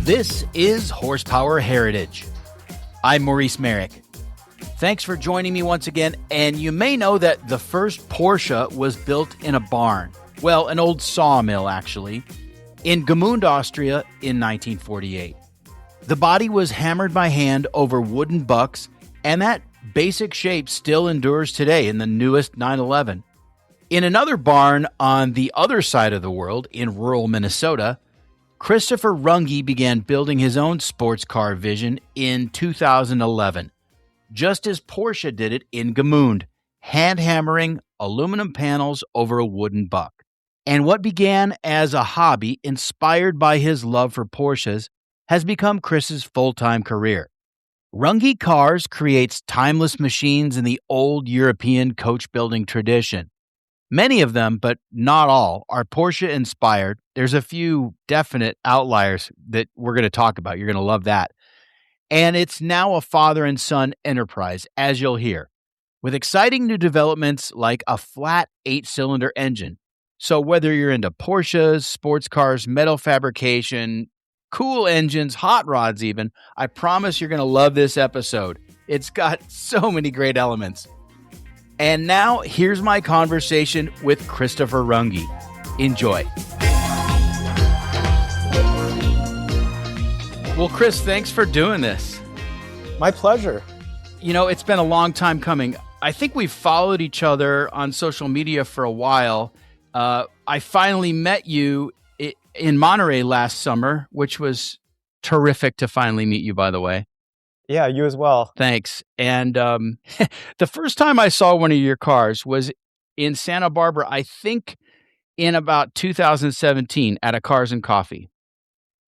This is Horsepower Heritage. I'm Maurice Merrick. Thanks for joining me once again, and you may know that the first Porsche was built in a barn. Well, an old sawmill, actually, in Gmünd, Austria in 1948. The body was hammered by hand over wooden bucks, and that basic shape still endures today in the newest 911. In another barn on the other side of the world, in rural Minnesota, Christopher Runge began building his own sports car vision in 2011, just as Porsche did it in Gmünd, hand-hammering aluminum panels over a wooden buck. And what began as a hobby inspired by his love for Porsches has become Chris's full-time career. Runge Cars creates timeless machines in the old European coach-building tradition. Many of them, but not all, are Porsche-inspired. There's a few definite outliers that we're going to talk about. You're going to love that. And it's now a father and son enterprise, as you'll hear, with exciting new developments like a flat 8-cylinder engine. So whether you're into Porsches, sports cars, metal fabrication, cool engines, hot rods even, I promise you're going to love this episode. It's got so many great elements. And now, here's my conversation with Christopher Runge. Enjoy. Well, Chris, thanks for doing this. My pleasure. You know, it's been a long time coming. I think we've followed each other on social media for a while. I finally met you in Monterey last summer, which was terrific to finally meet you, by the way. Yeah, you as well. Thanks. And the first time I saw one of your cars was in Santa Barbara, I think in about 2017 at a Cars and Coffee.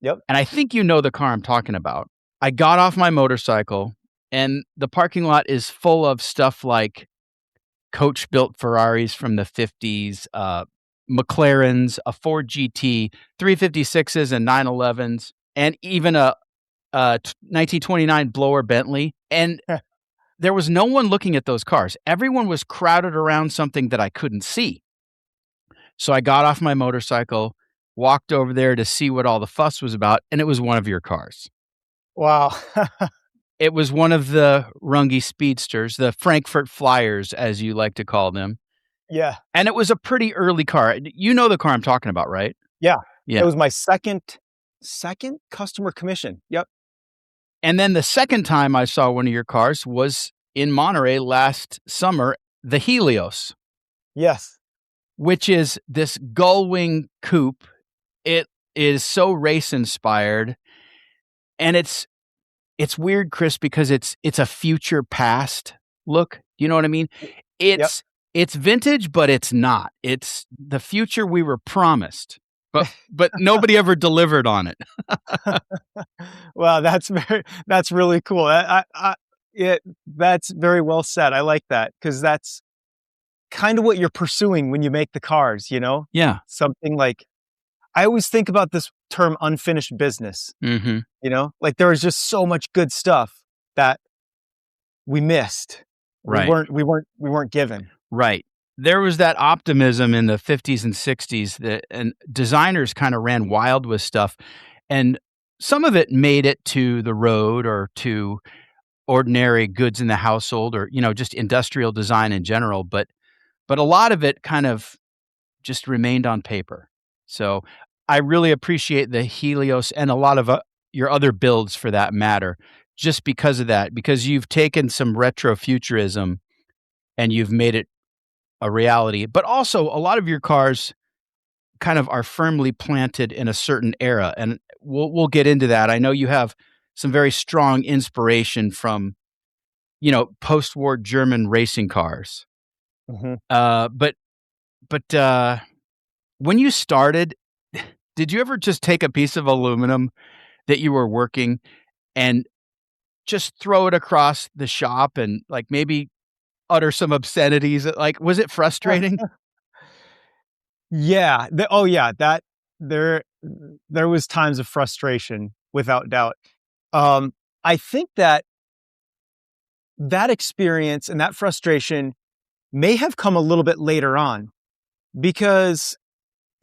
Yep. And I think you know the car I'm talking about. I got off my motorcycle and the parking lot is full of stuff like coach-built Ferraris from the 50s, McLarens, a Ford GT, 356s and 911s, and even a 1929 blower Bentley. And there was no one looking at those cars. Everyone was crowded around something that I couldn't see. So I got off my motorcycle, walked over there to see what all the fuss was about, and it was one of your cars. Wow. It was one of the Runge Speedsters, the Frankfurt Flyers, as you like to call them. Yeah. And it was a pretty early car. You know the car I'm talking about, right? Yeah. Yeah. It was my second customer commission. Yep. And then the second time I saw one of your cars was in Monterey last summer, the Helios. Yes. Which is this gull-wing coupe. It is so race-inspired. And it's weird, Chris, because it's a future past look. You know what I mean? It's vintage, but it's not. It's the future we were promised. But nobody ever delivered on it. Wow, that's really cool. That's very well said. I like that because that's kind of what you're pursuing when you make the cars, you know? Yeah. Something like, I always think about this term unfinished business, Mm-hmm. you know? Like there was just so much good stuff that we missed. Right. We weren't given. Right. There was that optimism in the 50s and 60s and designers kind of ran wild with stuff. And some of it made it to the road or to ordinary goods in the household or, just industrial design in general. But a lot of it kind of just remained on paper. So I really appreciate the Helios and a lot of your other builds for that matter, just because of that, because you've taken some retrofuturism and you've made it a reality, but also a lot of your cars kind of are firmly planted in a certain era. And we'll get into that. I know you have some very strong inspiration from, post-war German racing cars. Mm-hmm. But when you started, did you ever just take a piece of aluminum that you were working and just throw it across the shop and like maybe utter some obscenities? Like, was it frustrating? Yeah. There was times of frustration without doubt. I think that experience and that frustration may have come a little bit later on, because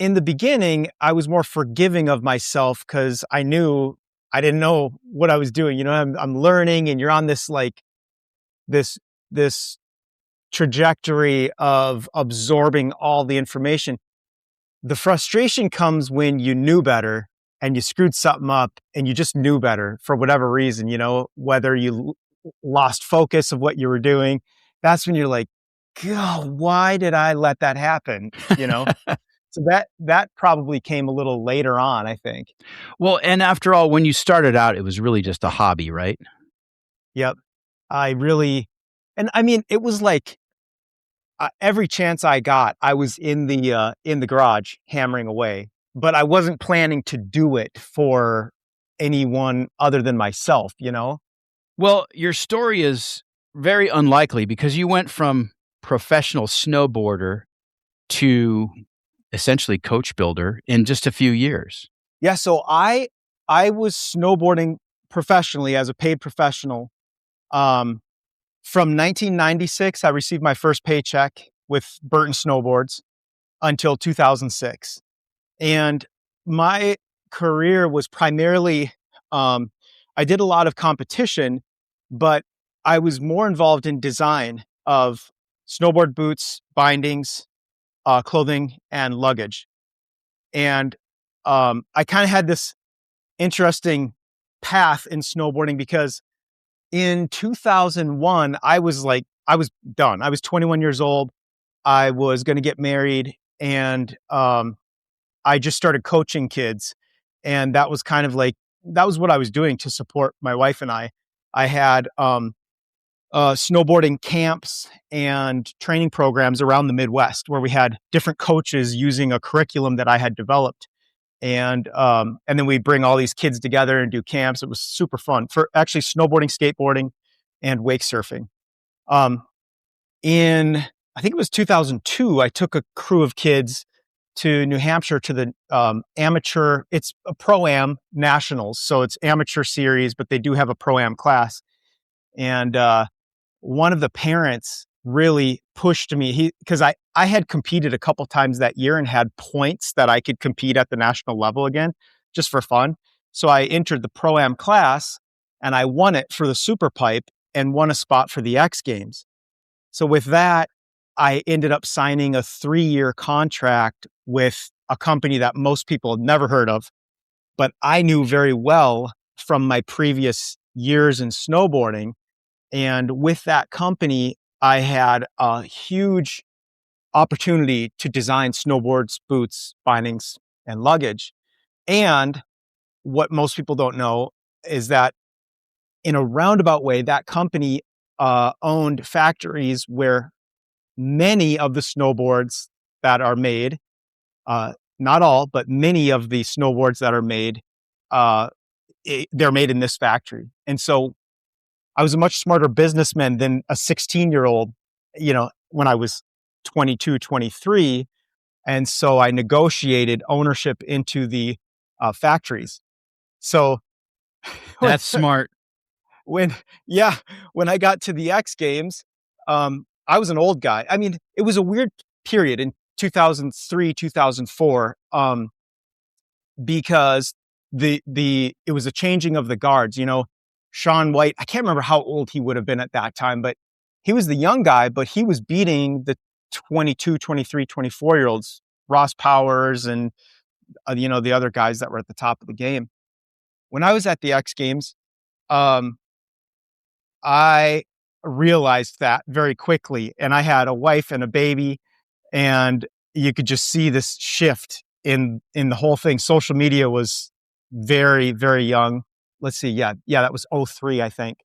in the beginning I was more forgiving of myself because I knew I didn't know what I was doing. I'm learning, and you're on this this this trajectory of absorbing all the information. The frustration comes when you knew better and you screwed something up and you just knew better for whatever reason, whether you lost focus of what you were doing. That's when you're like, God, why did I let that happen? So that probably came a little later on, I think. Well, and after all, when you started out, it was really just a hobby, right? Yep. And I mean, it was like every chance I got, I was in the garage hammering away, but I wasn't planning to do it for anyone other than myself, Well, your story is very unlikely because you went from professional snowboarder to essentially coach builder in just a few years. Yeah. So I was snowboarding professionally as a paid professional. From 1996, I received my first paycheck with Burton Snowboards until 2006. And my career was primarily, I did a lot of competition, but I was more involved in design of snowboard boots, bindings, clothing, and luggage. And I kind of had this interesting path in snowboarding because in 2001, I was done. I was 21 years old. I was going to get married, and I just started coaching kids. And that was that was what I was doing to support my wife and I. I had snowboarding camps and training programs around the Midwest where we had different coaches using a curriculum that I had developed. And then we bring all these kids together and do camps. It was super fun for actually snowboarding, skateboarding, and wake surfing. In I think it was 2002, I took a crew of kids to New Hampshire to the amateur. It's a pro-am nationals, so it's amateur series, but they do have a pro-am class. And one of the parents really pushed me because I had competed a couple times that year and had points that I could compete at the national level again just for fun. So I entered the Pro-Am class and I won it for the Super Pipe and won a spot for the X Games. So with that, I ended up signing a 3-year contract with a company that most people had never heard of, but I knew very well from my previous years in snowboarding. And with that company, I had a huge opportunity to design snowboards, boots, bindings, and luggage. And what most people don't know is that in a roundabout way, that company owned factories where many of the snowboards that are made, not all, but many of the snowboards that are made, they're made in this factory. And so I was a much smarter businessman than a 16-year-old, when I was 22, 23. And so I negotiated ownership into the factories. So that's smart. When I got to the X Games, I was an old guy. I mean, it was a weird period in 2003, 2004, because it was a changing of the guards. Shaun White, I can't remember how old he would have been at that time, but he was the young guy, but he was beating the 22, 23, 24-year-olds, Ross Powers and, the other guys that were at the top of the game. When I was at the X Games, I realized that very quickly, and I had a wife and a baby, and you could just see this shift in the whole thing. Social media was very, very young. Let's see. Yeah, that was 2003, I think.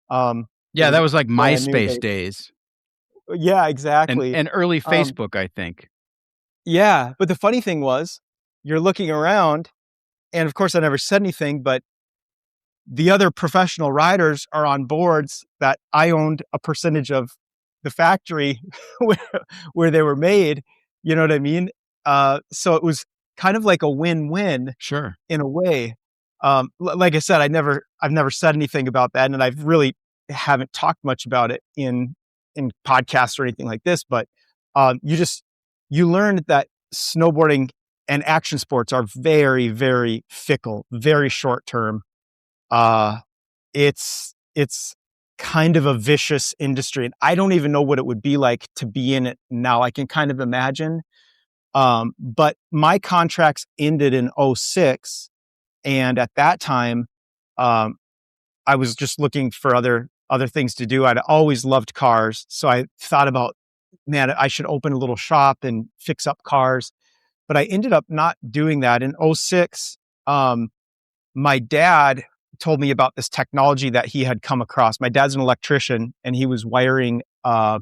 That was like MySpace days. Yeah, exactly. And early Facebook, I think. Yeah, but the funny thing was, you're looking around, and of course I never said anything, but the other professional riders are on boards that I owned a percentage of the factory where they were made. You know what I mean? So it was kind of like a win-win, sure, in a way. Like I said, I've never said anything about that, and I really haven't talked much about it in podcasts or anything like this. But you learned that snowboarding and action sports are very, very fickle, very short term. Uh, it's kind of a vicious industry, and I don't even know what it would be like to be in it now. I can kind of imagine. But my contracts ended in '06, and at that time, um, I was just looking for other things to do. I'd always loved cars, so I thought about, man, I should open a little shop and fix up cars. But I ended up not doing that. In '06, my dad told me about this technology that he had come across. My dad's an electrician, and he was wiring a,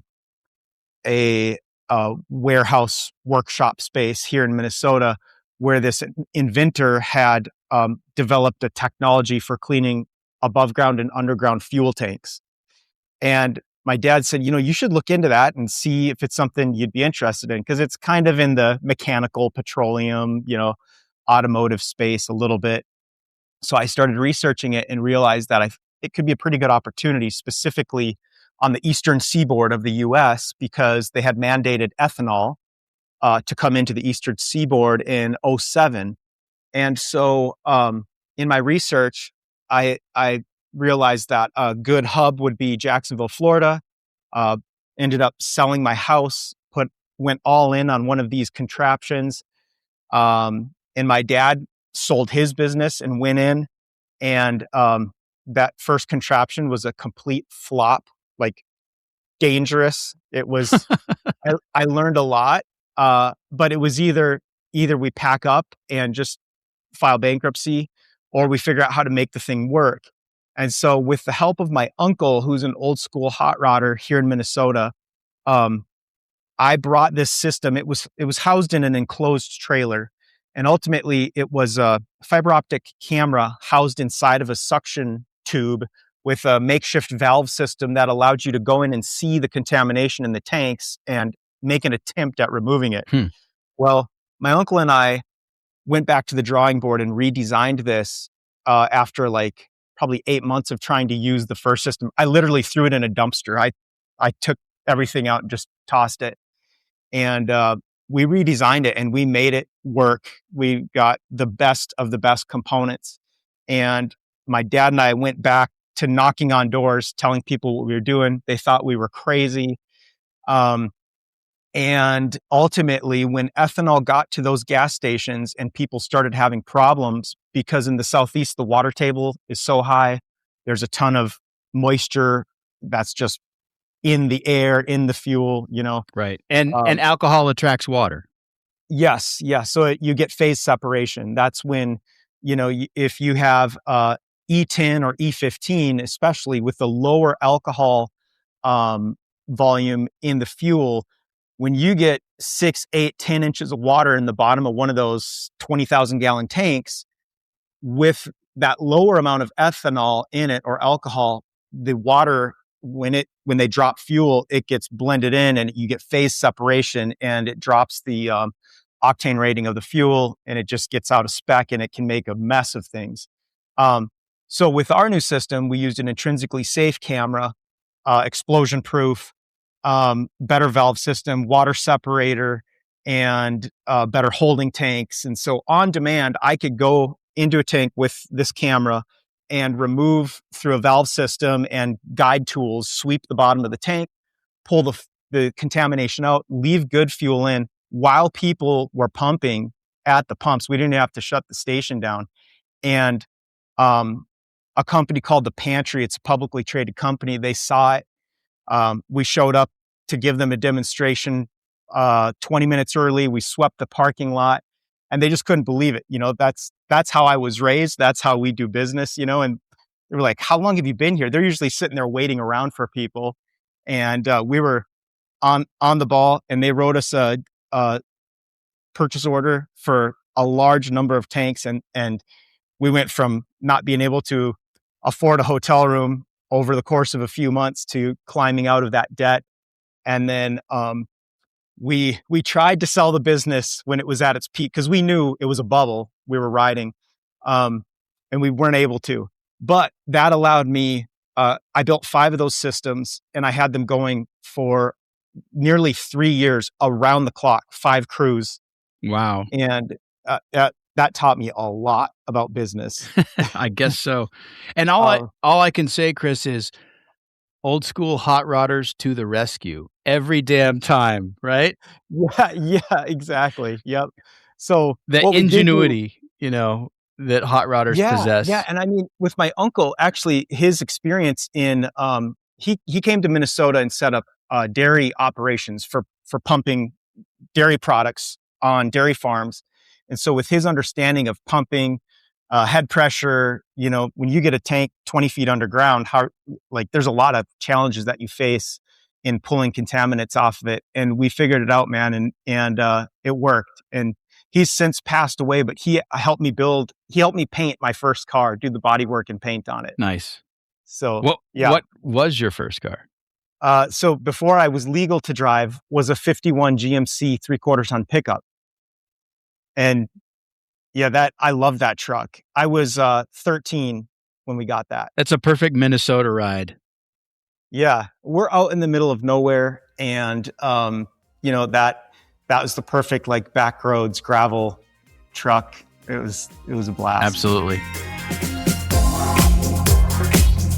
warehouse workshop space here in Minnesota, where this inventor had developed a technology for cleaning above ground and underground fuel tanks. And my dad said, you should look into that and see if it's something you'd be interested in, because it's kind of in the mechanical, petroleum, automotive space a little bit. So I started researching it and realized that it could be a pretty good opportunity, specifically on the eastern seaboard of the US, because they had mandated ethanol to come into the eastern seaboard in '07. And so in my research, I realized that a good hub would be Jacksonville, Florida. Ended up selling my house, went all in on one of these contraptions. And my dad sold his business and went in. And that first contraption was a complete flop, like dangerous. It was, I learned a lot, but it was either we pack up and just file bankruptcy, or we figure out how to make the thing work. And so with the help of my uncle, who's an old school hot rodder here in Minnesota, I brought this system. It was housed in an enclosed trailer. And ultimately it was a fiber optic camera housed inside of a suction tube with a makeshift valve system that allowed you to go in and see the contamination in the tanks and make an attempt at removing it. Well, my uncle and I went back to the drawing board and redesigned this after like probably 8 months of trying to use the first system. I literally threw it in a dumpster. I took everything out and just tossed it. And we redesigned it and we made it work. We got the best of the best components. And my dad and I went back to knocking on doors, telling people what we were doing. They thought we were crazy. And ultimately, when ethanol got to those gas stations and people started having problems, because in the Southeast, the water table is so high, there's a ton of moisture that's just in the air, in the fuel, Right. And alcohol attracts water. Yes. Yeah. So you get phase separation. That's when, if you have E10 or E15, especially with the lower alcohol volume in the fuel, when you get 6, 8, 10 inches of water in the bottom of one of those 20,000 gallon tanks, with that lower amount of ethanol in it or alcohol, the water, when they drop fuel, it gets blended in and you get phase separation, and it drops the octane rating of the fuel, and it just gets out of spec, and it can make a mess of things. So with our new system, we used an intrinsically safe camera, explosion proof, better valve system, water separator, and better holding tanks. And so on demand, I could go into a tank with this camera and remove through a valve system and guide tools, sweep the bottom of the tank, pull the contamination out, leave good fuel in while people were pumping at the pumps. We didn't have to shut the station down. And a company called The Pantry, it's a publicly traded company, they saw it. We showed up to give them a demonstration 20 minutes early. We swept the parking lot, and they just couldn't believe it. That's how I was raised. That's how we do business, and they were like, how long have you been here? They're usually sitting there waiting around for people. And we were on the ball, and they wrote us a purchase order for a large number of tanks. And we went from not being able to afford a hotel room over the course of a few months to climbing out of that debt. And then we tried to sell the business when it was at its peak, because we knew it was a bubble we were riding, and we weren't able to. But that allowed me, I built 5 of those systems, and I had them going for nearly 3 years around the clock, 5 crews. Wow. And that taught me a lot about business. I guess so. And Uh, all I can say, Chris, is old school hot rodders to the rescue every damn time, right? yeah, yeah, exactly. Yep. So The what we did do, ingenuity, that hot rodders yeah, possess. and I mean, with my uncle, actually, his experience in he came to Minnesota and set up dairy operations for pumping dairy products on dairy farms. And so with his understanding of pumping, head pressure, when you get a tank 20 feet underground, there's a lot of challenges that you face in pulling contaminants off of it. And we figured it out, man. And it worked. And he's since passed away, but he helped me paint my first car, do the body work and paint on it. Nice. So, What yeah. what was your first car? So before I was legal to drive was a 51 GMC 3/4 ton pickup. And yeah, I love that truck. I was 13 when we got that. That's a perfect Minnesota ride. Yeah, we're out in the middle of nowhere, and that was the perfect back roads gravel truck. It was a blast. Absolutely.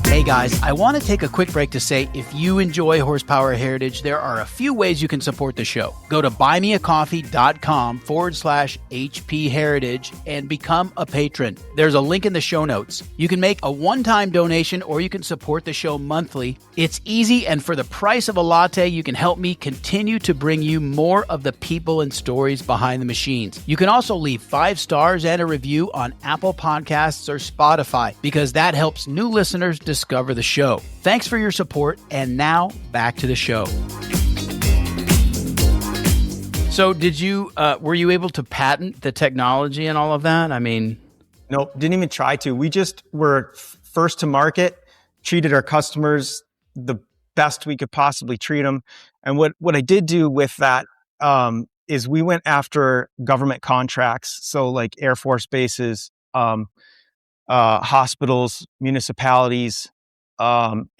Hey guys, I want to take a quick break to say if you enjoy Horsepower Heritage, there are a few ways you can support the show. Go to buymeacoffee.com/HP Heritage and become a patron. There's a link in the show notes. You can make a one-time donation or you can support the show monthly. It's easy, and for the price of a latte, you can help me continue to bring you more of the people and stories behind the machines. You can also leave 5 stars and a review on Apple Podcasts or Spotify because that helps new listeners discover the show. Thanks for your support, and now back to the show. So were you able to patent the technology and all of that? I mean... Nope, didn't even try to. We just were first to market, treated our customers the best we could possibly treat them. And what I did do with that is we went after government contracts. So like Air Force bases, hospitals, municipalities,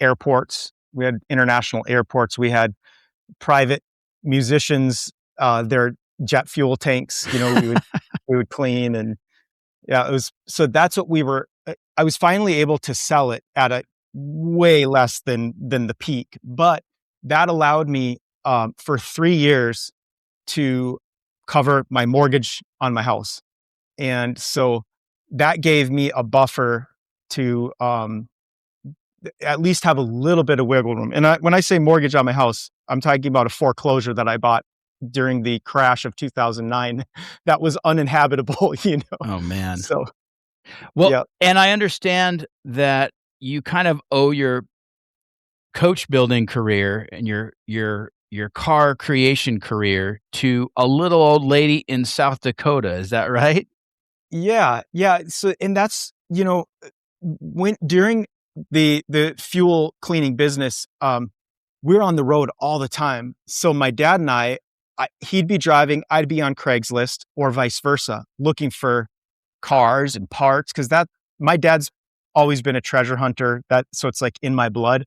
airports. We had international airports. We had private musicians, their jet fuel tanks, we would clean. And yeah, so that's what I was finally able to sell it at a way less than the peak, but that allowed me, for 3 years to cover my mortgage on my house. And so that gave me a buffer to, at least have a little bit of wiggle room. And when I say mortgage on my house, I'm talking about a foreclosure that I bought during the crash of 2009 that was uninhabitable, Oh man. So, well, yeah. And I understand that you kind of owe your coach building career and your car creation career to a little old lady in South Dakota. Is that right? Yeah. Yeah. So, and that's, when during the fuel cleaning business, we're on the road all the time. So my dad and he'd be driving, I'd be on Craigslist or vice versa, looking for cars and parts. Cause my dad's always been a treasure hunter, so it's like in my blood.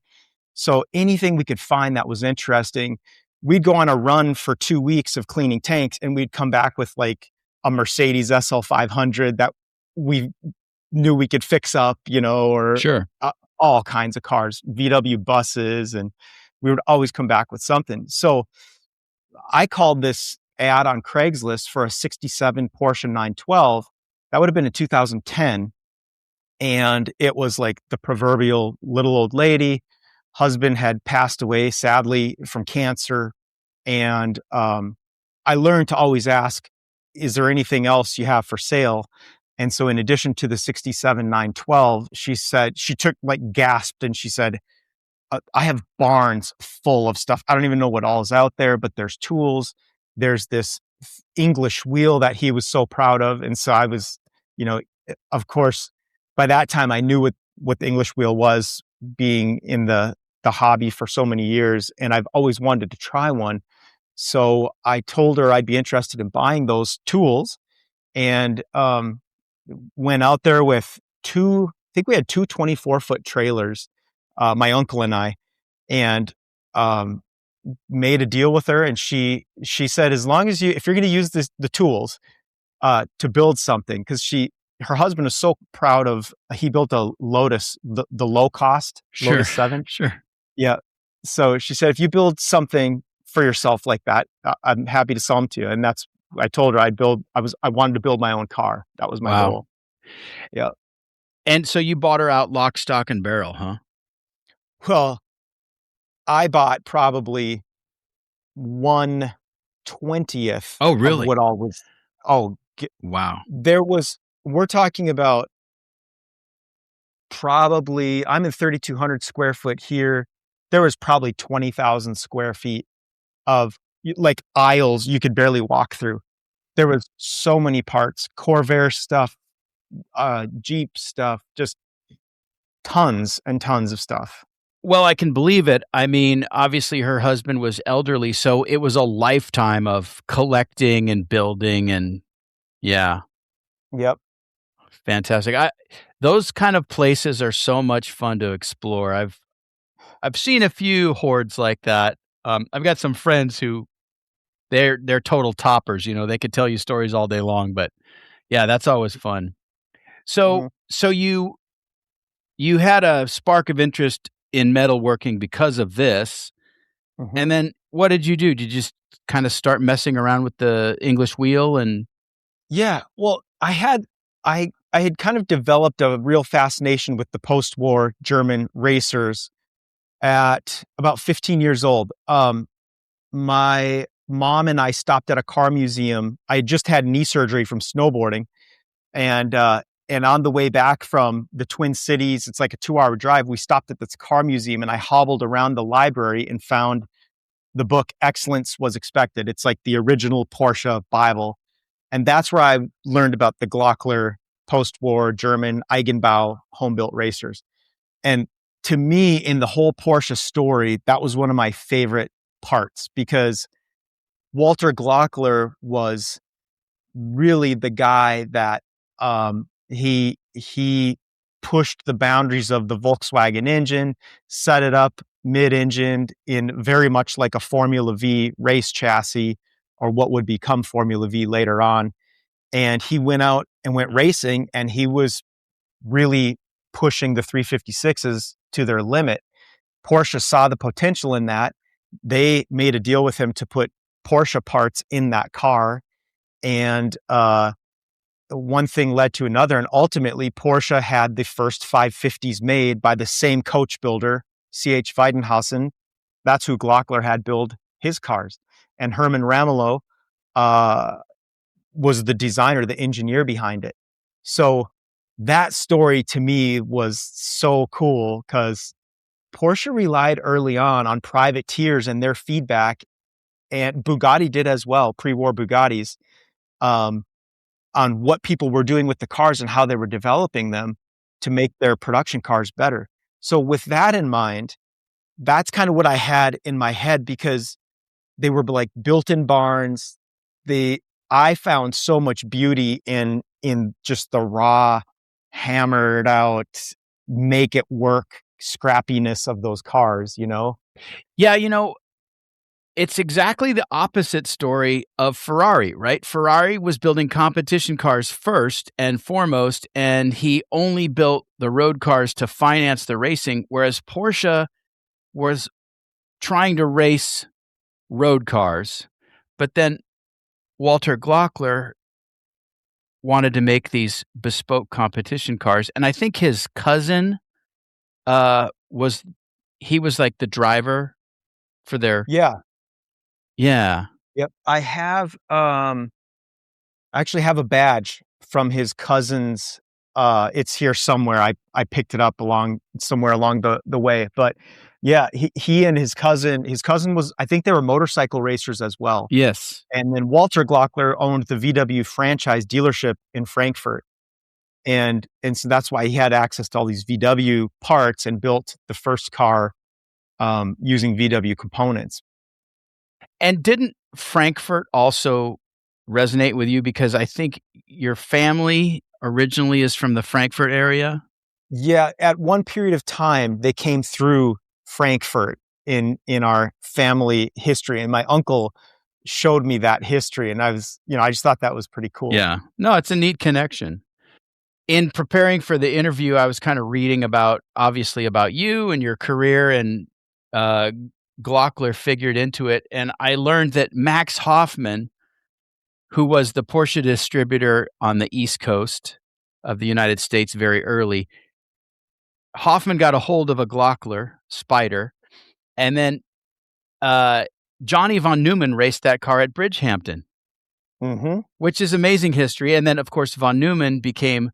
So anything we could find that was interesting, we'd go on a run for 2 weeks of cleaning tanks, and we'd come back with like a Mercedes SL 500 that we knew we could fix up, or sure. All kinds of cars, VW buses, and we would always come back with something. So I called this ad on Craigslist for a 67 Porsche 912. That would have been in 2010. And it was like the proverbial little old lady. Husband had passed away, sadly, from cancer. And I learned to always ask, is there anything else you have for sale? And so in addition to the 67 912, she gasped, and she said, I have barns full of stuff. I don't even know what all is out there, but there's tools. There's this English wheel that he was so proud of. And so I was, of course, by that time I knew what the English wheel was, being in the hobby for so many years. And I've always wanted to try one. So I told her I'd be interested in buying those tools, and went out there with I think we had two 24-foot trailers, my uncle and I, and made a deal with her. And she said, as long as if you're going to use the tools, to build something because her husband is so proud of. He built a Lotus, the low cost Sure. Lotus 7. Sure. Yeah. So she said, if you build something for yourself like that, I'm happy to sell them to you. And I told her I wanted to build my own car. That was my Wow. goal. Yeah. And so you bought her out lock, stock, and barrel, huh? Well, I bought probably 1/20th Oh, of really? what all was. Wow. We're talking about probably, I'm in 3,200 square foot here. There was probably 20,000 square feet of like aisles you could barely walk through. There was so many parts, Corvair stuff, Jeep stuff, just tons and tons of stuff. Well, I can believe it. I mean, obviously her husband was elderly, so it was a lifetime of collecting and building and yeah, Yep. fantastic. Those kind of places are so much fun to explore. I've seen a few hordes like that. I've got some friends who they're total toppers, they could tell you stories all day long, but yeah, that's always fun. So Mhm. so you had a spark of interest in metalworking because of this. Mhm. And then what did you do? Did you just kind of start messing around with the English wheel and Yeah. Well, I had kind of developed a real fascination with the post-war German racers at about 15 years old. My mom and I stopped at a car museum. I had just had knee surgery from snowboarding, and on the way back from the Twin Cities, it's like a 2-hour drive. We stopped at this car museum, and I hobbled around the library and found the book "Excellence Was Expected." It's like the original Porsche Bible, and that's where I learned about the Glockler post-war German Eigenbau home-built racers. And to me, in the whole Porsche story, that was one of my favorite parts because Walter Glockler was really the guy that he pushed the boundaries of the Volkswagen engine, set it up mid-engined in very much like a Formula V race chassis or what would become Formula V later on. And he went out and went racing, and he was really pushing the 356s to their limit. Porsche saw the potential in that. They made a deal with him to put Porsche parts in that car. And one thing led to another. And ultimately, Porsche had the first 550s made by the same coach builder, C.H. Weidenhausen. That's who Glockler had build his cars. And Hermann Ramelow was the designer, the engineer behind it. So that story to me was so cool because Porsche relied early on privateers and their feedback, and Bugatti did as well, pre-war Bugattis, on what people were doing with the cars and how they were developing them to make their production cars better. So with that in mind, that's kind of what I had in my head because they were like built in barns. I found so much beauty in just the raw, hammered out, make it work scrappiness of those cars, yeah, it's exactly the opposite story of Ferrari, right? Ferrari was building competition cars first and foremost, and he only built the road cars to finance the racing, whereas Porsche was trying to race road cars. But then Walter Glockler wanted to make these bespoke competition cars. And I think his cousin was like the driver for their Yeah. yeah. Yep. I actually have a badge from his cousin's. It's here somewhere. I picked it up somewhere along the way. But yeah, he and his cousin was, I think they were motorcycle racers as well. Yes. And then Walter Glockler owned the VW franchise dealership in Frankfurt. And so that's why he had access to all these VW parts and built the first car using VW components. And didn't Frankfurt also resonate with you because I think your family originally is from the Frankfurt area? Yeah, at one period of time they came through Frankfurt in our family history, and my uncle showed me that history, and I was, I just thought that was pretty cool. Yeah. No, it's a neat connection. In preparing for the interview, I was kind of reading obviously about you and your career, and uh, Glockler figured into it. And I learned that Max Hoffman, who was the Porsche distributor on the East Coast of the United States very early, Hoffman got a hold of a Glockler Spyder, and then Johnny von Neumann raced that car at Bridgehampton, which is amazing history. And then, of course, von Neumann became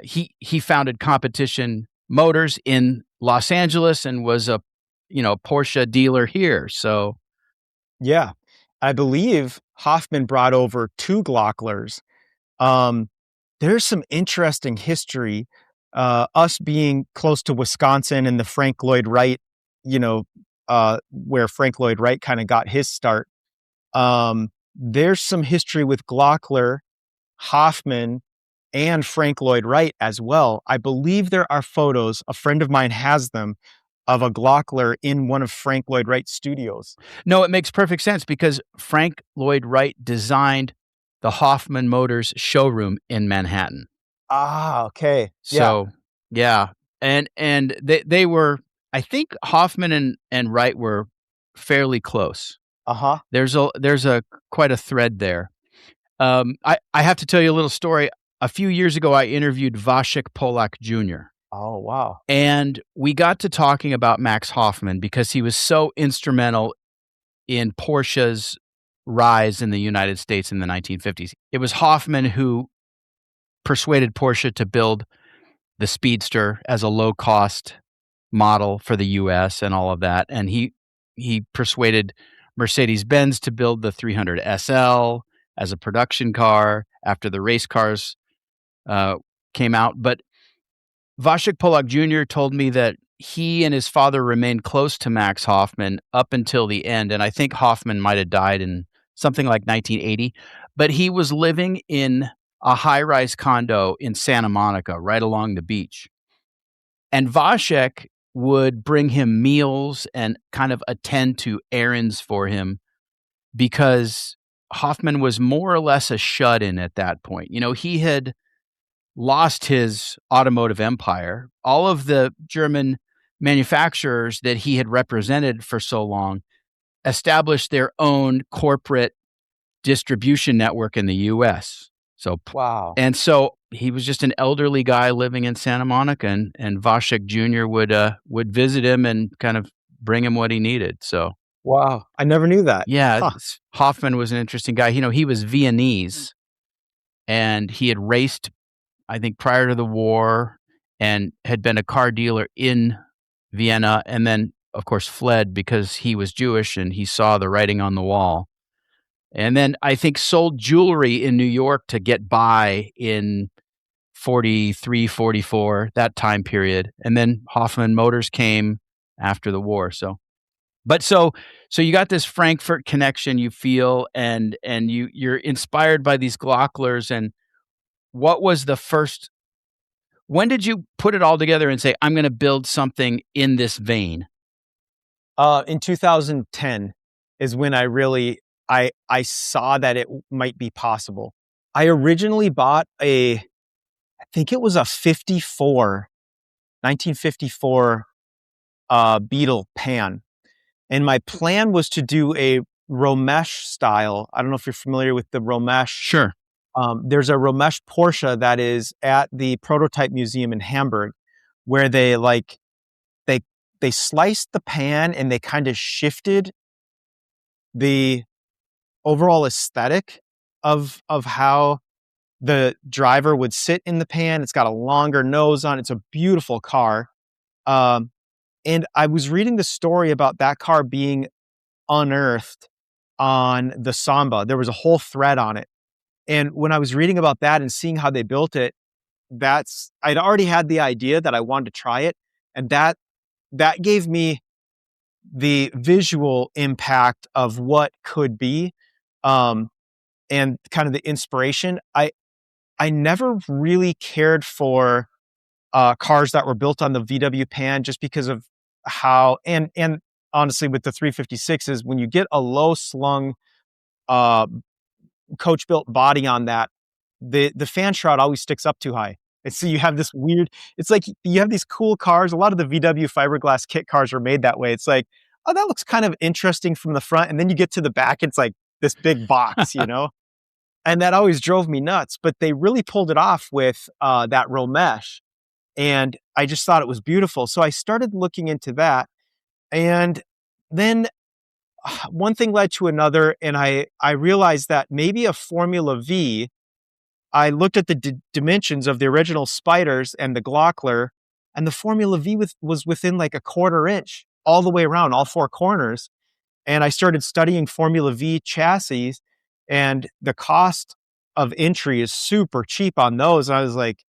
he founded Competition Motors in Los Angeles and was a Porsche dealer here. So yeah, I believe Hoffman brought over 2 Glocklers. There's some interesting history. Us being close to Wisconsin and the Frank Lloyd Wright, where Frank Lloyd Wright kind of got his start. There's some history with Glockler, Hoffman, and Frank Lloyd Wright as well. I believe there are photos, a friend of mine has them, of a Glockler in one of Frank Lloyd Wright's studios. No, it makes perfect sense because Frank Lloyd Wright designed the Hoffman Motors showroom in Manhattan. Ah, okay. So, yeah. And they were, I think Hoffman and Wright were fairly close. Uh-huh. There's a quite a thread there. I have to tell you a little story. A few years ago, I interviewed Waszek Polak Jr. Oh, wow. And we got to talking about Max Hoffman because he was so instrumental in Porsche's rise in the United States in the 1950s. It was Hoffman who persuaded Porsche to build the Speedster as a low-cost model for the U.S. and all of that. And he persuaded Mercedes-Benz to build the 300 SL as a production car after the race cars came out. But Waszek Polak Jr. told me that he and his father remained close to Max Hoffman up until the end. And I think Hoffman might have died in something like 1980. But he was living in a high-rise condo in Santa Monica, right along the beach. And Waszek would bring him meals and kind of attend to errands for him because Hoffman was more or less a shut-in at that point. He had lost his automotive empire. All of the German manufacturers that he had represented for so long established their own corporate distribution network in the U.S. So, wow. And so he was just an elderly guy living in Santa Monica, and Waszek Jr. would visit him and kind of bring him what he needed. So, wow, I never knew that. Yeah, Hoffman was an interesting guy. He was Viennese, and he had raced, I think, prior to the war, and had been a car dealer in Vienna, and then, of course, fled because he was Jewish and he saw the writing on the wall. And then I think sold jewelry in New York to get by in 43, 44, that time period. And then Hoffman Motors came after the war. So you got this Frankfurt connection, you feel, and you're inspired by these Glocklers. And what was the first, when did you put it all together and say, I'm going to build something in this vein? In 2010 is when I saw that it might be possible. I originally bought I think it was a 1954 Beetle pan. And my plan was to do a Romesh style. I don't know if you're familiar with the Romesh. Sure. There's a Romesh Porsche that is at the Prototype Museum in Hamburg, where they sliced the pan and they kind of shifted the overall aesthetic of how the driver would sit in the pan. It's got a longer nose on it. It's a beautiful car. And I was reading the story about that car being unearthed on the Samba. There was a whole thread on it. And when I was reading about that and seeing how they built it, I'd already had the idea that I wanted to try it. And that gave me the visual impact of what could be, and kind of the inspiration. I never really cared for cars that were built on the VW pan just because of how, and honestly with the 356s, when you get a low slung uh, coach built body on that, the fan shroud always sticks up too high. And so you have this weird, it's like you have these cool cars. A lot of the VW fiberglass kit cars are made that way. It's like, oh, that looks kind of interesting from the front. And then you get to the back, it's like this big box, you know? And that always drove me nuts. But they really pulled it off with that real mesh. And I just thought it was beautiful. So I started looking into that. And then one thing led to another. And I realized that maybe a Formula V, I looked at the dimensions of the original Spyders and the Glockler, and the Formula V was within like a quarter inch all the way around, all four corners. And I started studying Formula V chassis, and the cost of entry is super cheap on those. And I was like,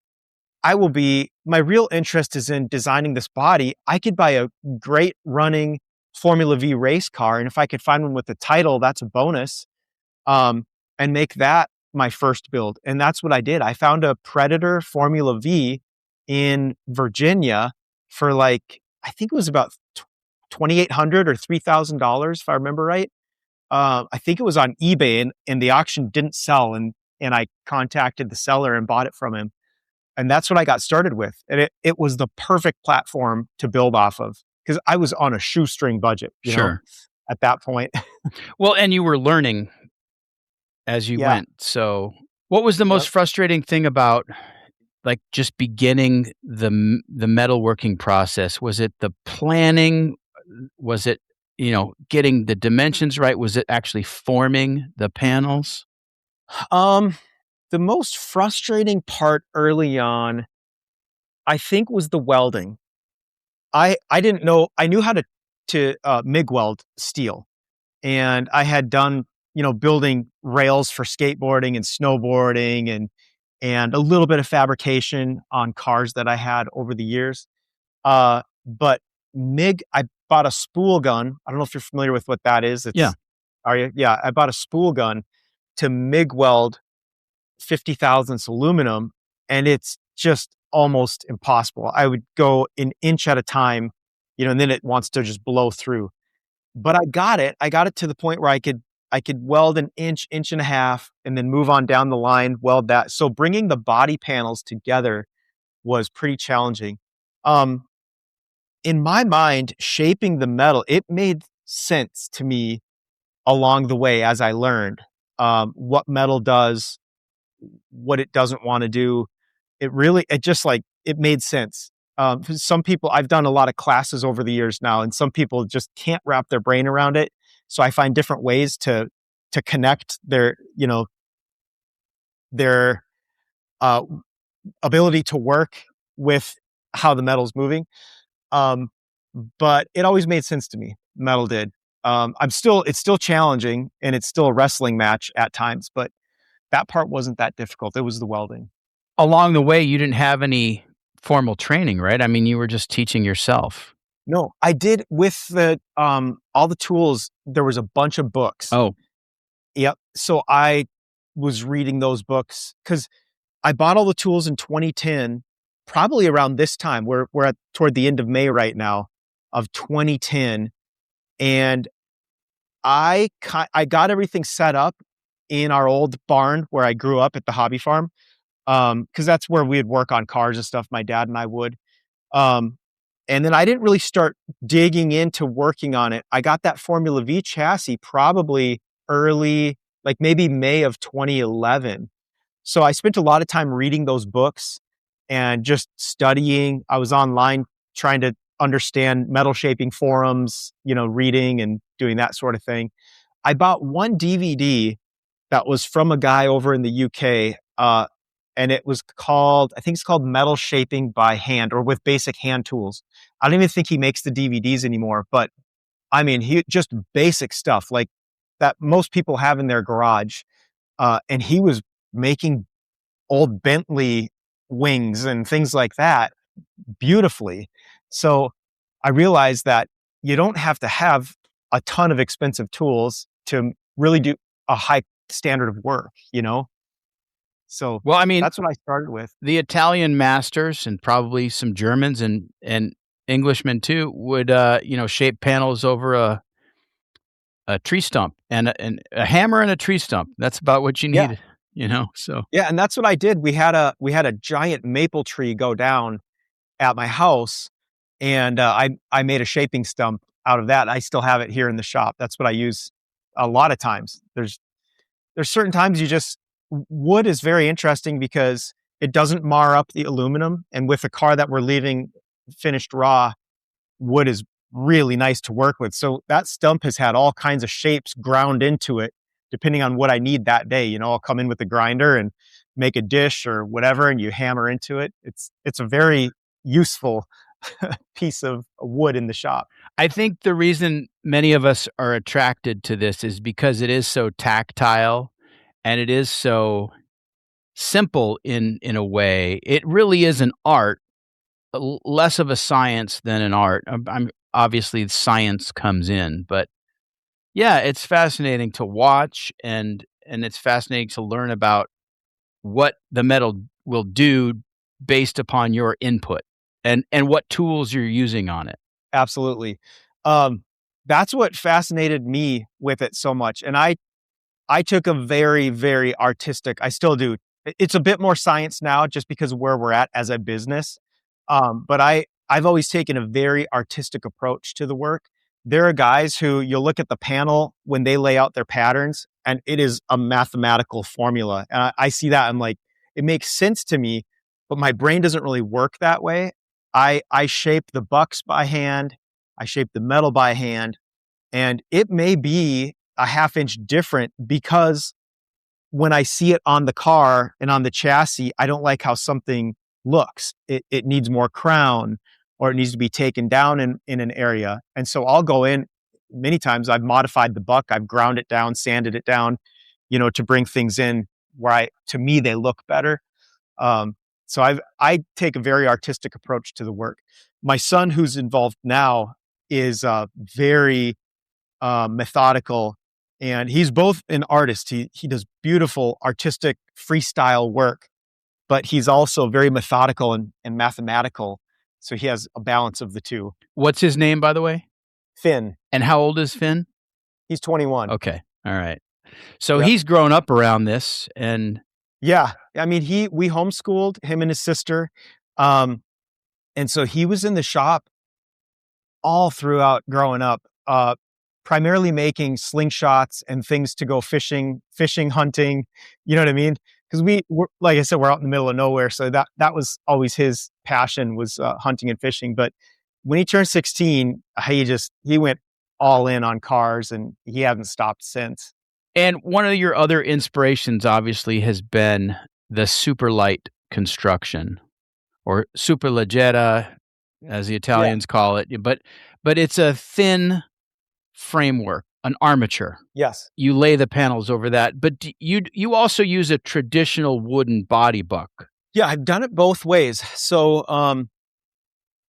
my real interest is in designing this body. I could buy a great running Formula V race car. And if I could find one with the title, that's a bonus. And make that my first build. And that's what I did. I found a Predator Formula V in Virginia for like, I think it was about $2,800 or $3,000, if I remember right. I think it was on eBay, and the auction didn't sell. And I contacted the seller and bought it from him. And that's what I got started with. And it was the perfect platform to build off of, because I was on a shoestring budget, you know, at that point. Well, and you were learning as you went. So what was the most frustrating thing about like just beginning the metalworking process? Was it the planning? Was it, getting the dimensions right? Was it actually forming the panels? The most frustrating part early on, I think, was the welding. I didn't know, I knew how to MIG weld steel, and I had done, building rails for skateboarding and snowboarding and a little bit of fabrication on cars that I had over the years. But MIG, I bought a spool gun. I don't know if you're familiar with what that is. Are you? Yeah. I bought a spool gun to MIG weld 50 thousandths aluminum, and it's just almost impossible. I would go an inch at a time, and then it wants to just blow through. But I got it to the point where I could weld an inch and a half, and then move on down the line, weld that. So bringing the body panels together was pretty challenging. In my mind, shaping the metal, it made sense to me along the way as I learned what metal does, what it doesn't want to do. It made sense. Some people, I've done a lot of classes over the years now, and some people just can't wrap their brain around it. So I find different ways to connect their ability to work with how the metal's moving. But it always made sense to me. Metal did. It's still challenging, and it's still a wrestling match at times, but that part wasn't that difficult. It was the welding. Along the way, you didn't have any formal training, right? I mean, you were just teaching yourself. No, I did with the all the tools. There was a bunch of books. Oh, yep. So I was reading those books because I bought all the tools in 2010, probably around this time. We're toward the end of May right now of 2010, and I got everything set up in our old barn where I grew up at the hobby farm, because that's where we'd work on cars and stuff. My dad and I would. And then I didn't really start digging into working on it. I got that Formula V chassis probably early, like maybe May of 2011. So I spent a lot of time reading those books and just studying. I was online trying to understand metal shaping forums, reading and doing that sort of thing. I bought one DVD that was from a guy over in the UK. And it was called, I think it's called Metal Shaping by Hand, or with Basic Hand Tools. I don't even think he makes the DVDs anymore, but I mean, he just basic stuff like that most people have in their garage. And he was making old Bentley wings and things like that beautifully. So I realized that you don't have to have a ton of expensive tools to really do a high standard of work, So well, I mean, that's what I started with. The Italian masters and probably some Germans and Englishmen too would shape panels over a tree stump and a hammer and a tree stump. That's about what you Yeah. need, so. Yeah. And that's what I did. We had a giant maple tree go down at my house, and I made a shaping stump out of that. I still have it here in the shop. That's what I use a lot of times. There's certain times wood is very interesting because it doesn't mar up the aluminum. And with a car that we're leaving finished raw, wood is really nice to work with. So that stump has had all kinds of shapes ground into it, depending on what I need that day. I'll come in with a grinder and make a dish or whatever, and you hammer into it. It's a very useful piece of wood in the shop. I think the reason many of us are attracted to this is because it is so tactile and it is so simple in a way. It really is an art, less of a science than an art. I'm obviously science comes in, but yeah, it's fascinating to watch and it's fascinating to learn about what the metal will do based upon your input and what tools you're using on it. Absolutely. That's what fascinated me with it so much. And I took a very, very artistic, I still do. It's a bit more science now just because of where we're at as a business. But I've always taken a very artistic approach to the work. There are guys who you'll look at the panel when they lay out their patterns, and it is a mathematical formula. And I see that. I'm like, it makes sense to me, but my brain doesn't really work that way. I shape the bucks by hand. I shape the metal by hand, and it may be a half inch different because when I see it on the car and on the chassis, I don't like how something looks. It needs more crown, or it needs to be taken down in an area. And so I'll go in. Many times I've modified the buck. I've ground it down, sanded it down, to bring things in where to me, they look better. So I take a very artistic approach to the work. My son, who's involved now, is very methodical, and he's both an artist. He does beautiful artistic freestyle work, but he's also very methodical and mathematical. So he has a balance of the two. What's his name, by the way? Finn. And how old is Finn? He's 21. Okay. All right. So Yep. he's grown up around this, and yeah, I mean, we homeschooled him and his sister. And so he was in the shop all throughout growing up, primarily making slingshots and things to go fishing, hunting. You know what I mean? Because like I said, we're out in the middle of nowhere. So that was always his passion, was hunting and fishing. But when he turned 16, he went all in on cars, and he hasn't stopped since. And one of your other inspirations, obviously, has been the Superlight construction, or Superleggera, as the Italians call it. But it's a thin framework, an armature. Yes. You lay the panels over that, but you also use a traditional wooden body buck. Yeah, I've done it both ways. So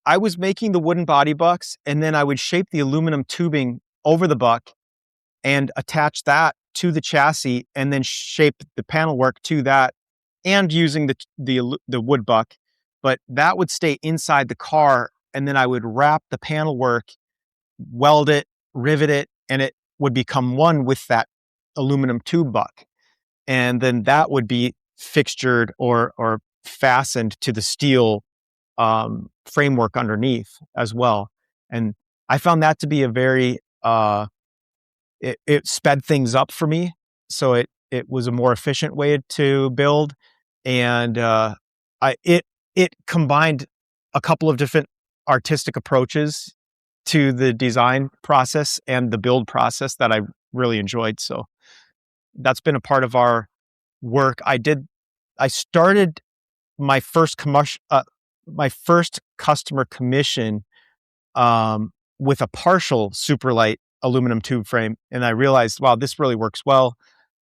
I was making the wooden body bucks, and then I would shape the aluminum tubing over the buck and attach that to the chassis, and then shape the panel work to that, and using the wood buck. But that would stay inside the car, and then I would wrap the panel work, weld it, rivet it, and it would become one with that aluminum tube buck. And then that would be fixtured or fastened to the steel framework underneath as well. And I found that to be a very it sped things up for me. So it was a more efficient way to build, and it combined a couple of different artistic approaches to the design process and the build process that I really enjoyed. So that's been a part of our work. I started my first customer commission with a partial Superlight aluminum tube frame, and I realized, wow, this really works well.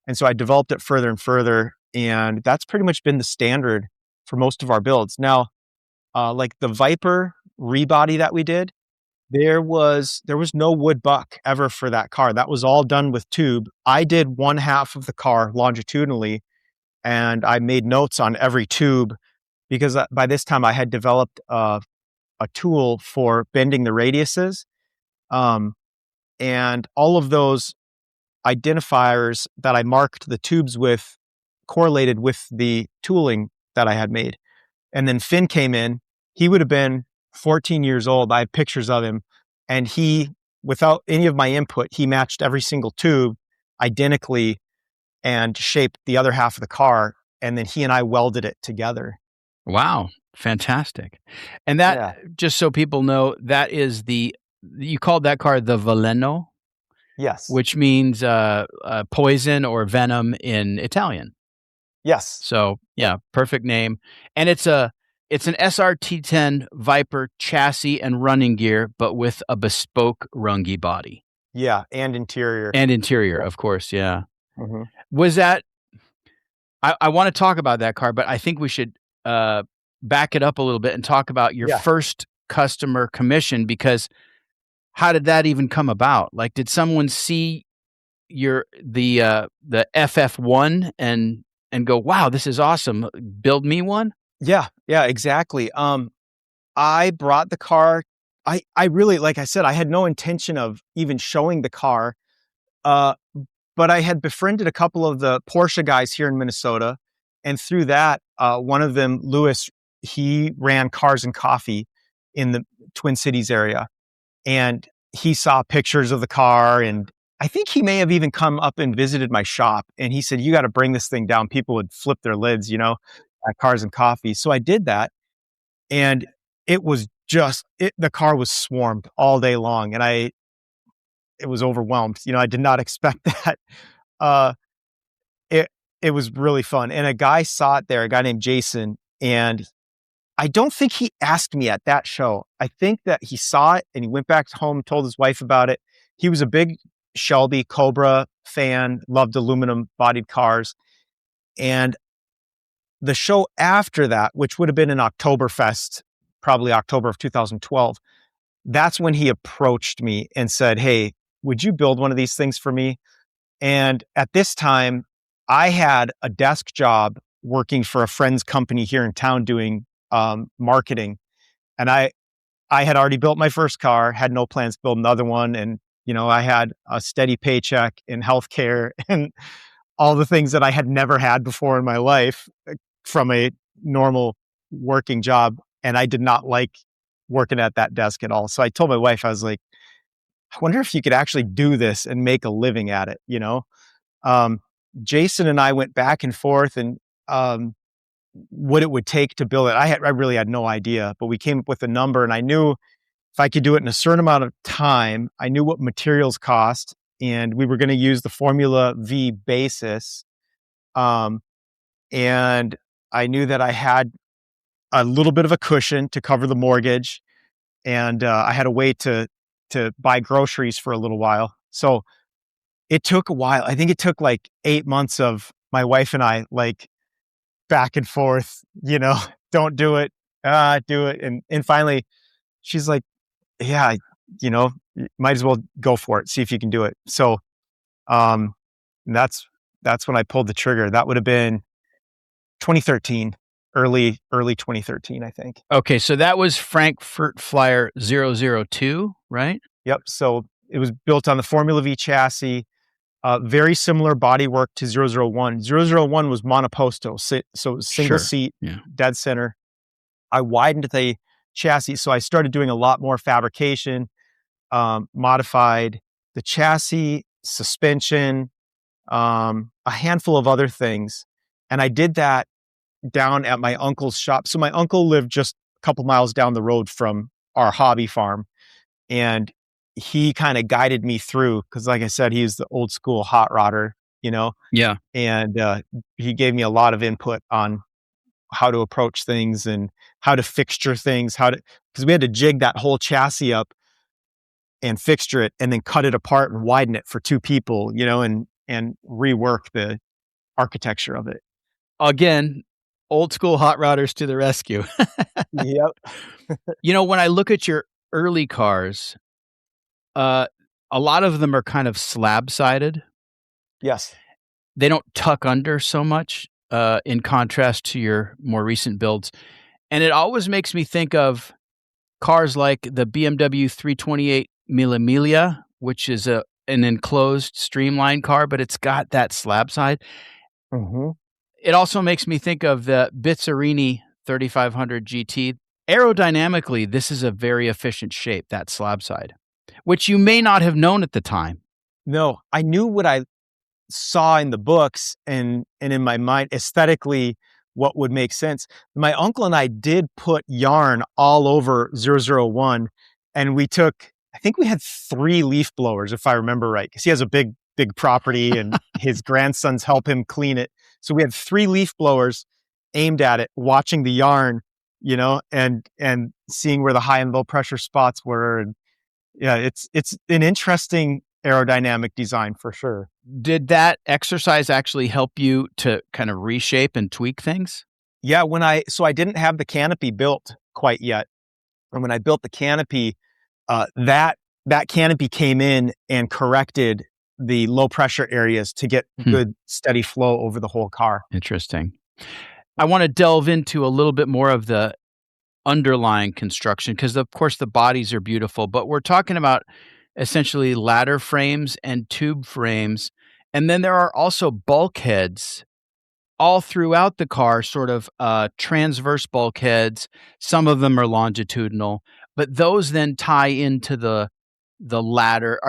And so I developed it further and further, and that's pretty much been the standard for most of our builds. Now, like the Viper rebody that we did, there was no wood buck ever for that car. That was all done with tube. I did one half of the car longitudinally, and I made notes on every tube because by this time I had developed a tool for bending the radiuses. And all of those identifiers that I marked the tubes with correlated with the tooling that I had made. And then Finn came in. He would have been 14 years old. I have pictures of him. And he, without any of my input, he matched every single tube identically and shaped the other half of the car. And then he and I welded it together. Wow. Fantastic. And that, just so people know, that is you called that car the Veleno? Yes. Which means poison or venom in Italian. Yes. So yeah, perfect name. And it's an SRT10 Viper chassis and running gear, but with a bespoke Runge body. Yeah, and interior. Of course, yeah. Mm-hmm. Was that, I want to talk about that car, but I think we should back it up a little bit and talk about your first customer commission, because how did that even come about? Like, did someone see the FF1 and go, wow, this is awesome, build me one? Yeah, exactly. I brought the car. I really, like I said, I had no intention of even showing the car. But I had befriended a couple of the Porsche guys here in Minnesota. And through that, one of them, Lewis, he ran Cars and Coffee in the Twin Cities area. And he saw pictures of the car. And I think he may have even come up and visited my shop. And he said, you got to bring this thing down. People would flip their lids, at Cars and Coffee. So I did that. And it was the car was swarmed all day long. And it was overwhelmed. I did not expect that. It was really fun. And a guy saw it there, a guy named Jason. And I don't think he asked me at that show. I think that he saw it and he went back home, told his wife about it. He was a big Shelby Cobra fan, loved aluminum bodied cars. And the show after that, which would have been in Oktoberfest, probably October of 2012, that's when he approached me and said, hey, would you build one of these things for me? And at this time, I had a desk job working for a friend's company here in town doing marketing. And I had already built my first car, had no plans to build another one. And, I had a steady paycheck in healthcare and all the things that I had never had before in my life from a normal working job. And I did not like working at that desk at all. So I told my wife, I was like, I wonder if you could actually do this and make a living at it, Jason and I went back and forth and what it would take to build it. I really had no idea, but we came up with a number, and I knew if I could do it in a certain amount of time, I knew what materials cost, and we were going to use the Formula V basis. And I knew that I had a little bit of a cushion to cover the mortgage, and I had a way to buy groceries for a little while. So it took a while. I think it took like 8 months of my wife and I like back and forth, don't do it, do it. And finally she's like, yeah, might as well go for it. See if you can do it. So, that's when I pulled the trigger. That would have been 2013, early 2013, I think. Okay. So that was Frankfurt Flyer 002, right? Yep. So it was built on the Formula V chassis, very similar bodywork to 001. 001 was monoposto, so it was single seat, dead center. I widened the chassis, so I started doing a lot more fabrication, modified the chassis, suspension, a handful of other things. And I did that down at my uncle's shop. So my uncle lived just a couple miles down the road from our hobby farm. And he kind of guided me through, because like I said, he's the old school hot rodder, Yeah. And he gave me a lot of input on how to approach things and how to fixture things, because we had to jig that whole chassis up and fixture it and then cut it apart and widen it for two people, and rework the architecture of it. Again, old school hot rodders to the rescue. Yep. When I look at your early cars, a lot of them are kind of slab-sided. Yes. They don't tuck under so much, in contrast to your more recent builds. And it always makes me think of cars like the BMW 328 Mille Miglia, which is a an enclosed streamlined car, but it's got that slab side. Mm-hmm. It also makes me think of the Bizzarini 3500 GT. Aerodynamically, this is a very efficient shape, that slab side, which you may not have known at the time. No, I knew what I saw in the books and in my mind aesthetically what would make sense. My uncle and I did put yarn all over 001, and I think we had 3 leaf blowers, if I remember right, because he has a big property and his grandsons help him clean it. So we had 3 leaf blowers aimed at it, watching the yarn, and seeing where the high and low pressure spots were. And yeah, it's an interesting aerodynamic design for sure. Did that exercise actually help you to kind of reshape and tweak things? Yeah, so I didn't have the canopy built quite yet. And when I built the canopy, that canopy came in and corrected the low pressure areas to get good steady flow over the whole car. Interesting. I want to delve into a little bit more of the underlying construction because, of course, the bodies are beautiful, but we're talking about essentially ladder frames and tube frames. And then there are also bulkheads all throughout the car, sort of transverse bulkheads. Some of them are longitudinal, but those then tie into the ladder.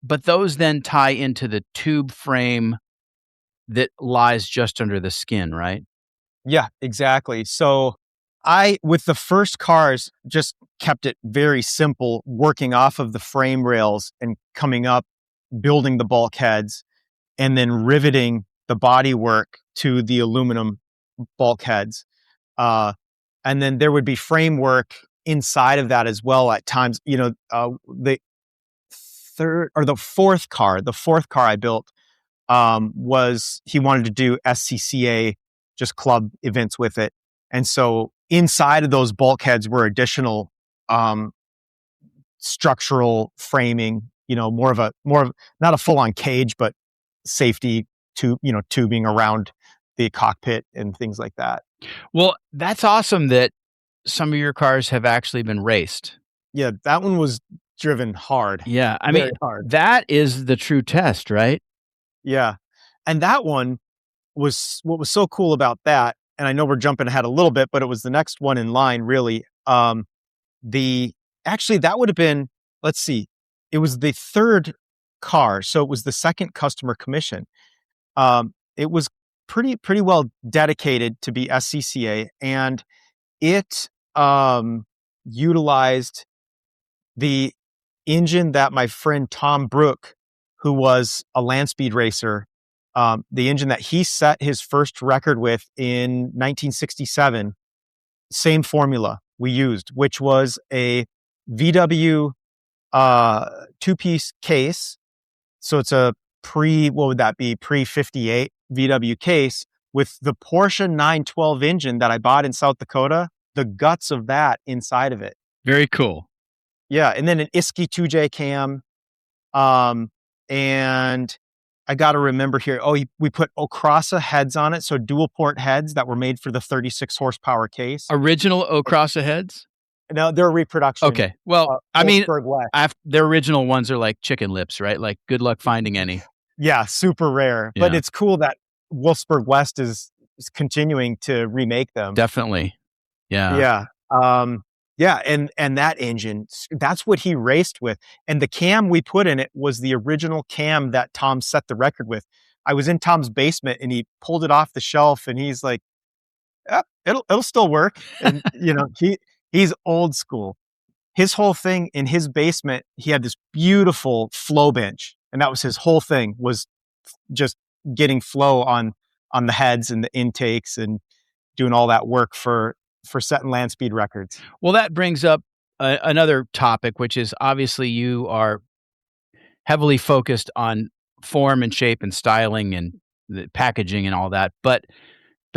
But those then tie into the tube frame that lies just under the skin, right? Yeah, exactly. So with the first cars, just kept it very simple, working off of the frame rails and coming up, building the bulkheads, and then riveting the bodywork to the aluminum bulkheads. And then there would be framework inside of that as well at times. The fourth car I built was he wanted to do SCCA, just club events with it. And so inside of those bulkheads were additional structural framing, more of not a full-on cage, but safety tubing around the cockpit and things like that. Well, that's awesome that some of your cars have actually been raced. Yeah, that one was driven hard. Yeah, I mean, hard. That is the true test, right? Yeah. And that one was what was so cool about that. And I know we're jumping ahead a little bit, but it was the next one in line, really. Actually, that would have been, let's see, it was the third car. So it was the second customer commission. It was pretty well dedicated to be SCCA, and it utilized the engine that my friend Tom Brook, who was a land speed racer, the engine that he set his first record with in 1967, same formula we used, which was a VW 2-piece case. So it's a pre-58 VW case with the Porsche 912 engine that I bought in South Dakota, the guts of that inside of it. Very cool. Yeah, and then an Isky 2J cam. And I got to remember here, we put Okrasa heads on it, so dual port heads that were made for the 36 horsepower case. Original Okrasa heads? No, they're a reproduction. Okay. Well, their original ones are like chicken lips, right? Like, good luck finding any. Yeah, super rare. Yeah. But it's cool that Wolfsburg West is continuing to remake them. Definitely. Yeah. Yeah. Yeah, and that engine, that's what he raced with. And the cam we put in it was the original cam that Tom set the record with. I was in Tom's basement and he pulled it off the shelf and he's like, it'll still work. And he's old school. His whole thing in his basement, he had this beautiful flow bench, and that was his whole thing, was just getting flow on the heads and the intakes and doing all that work for setting land speed records. Well, that brings up another topic, which is obviously you are heavily focused on form and shape and styling and the packaging and all that. But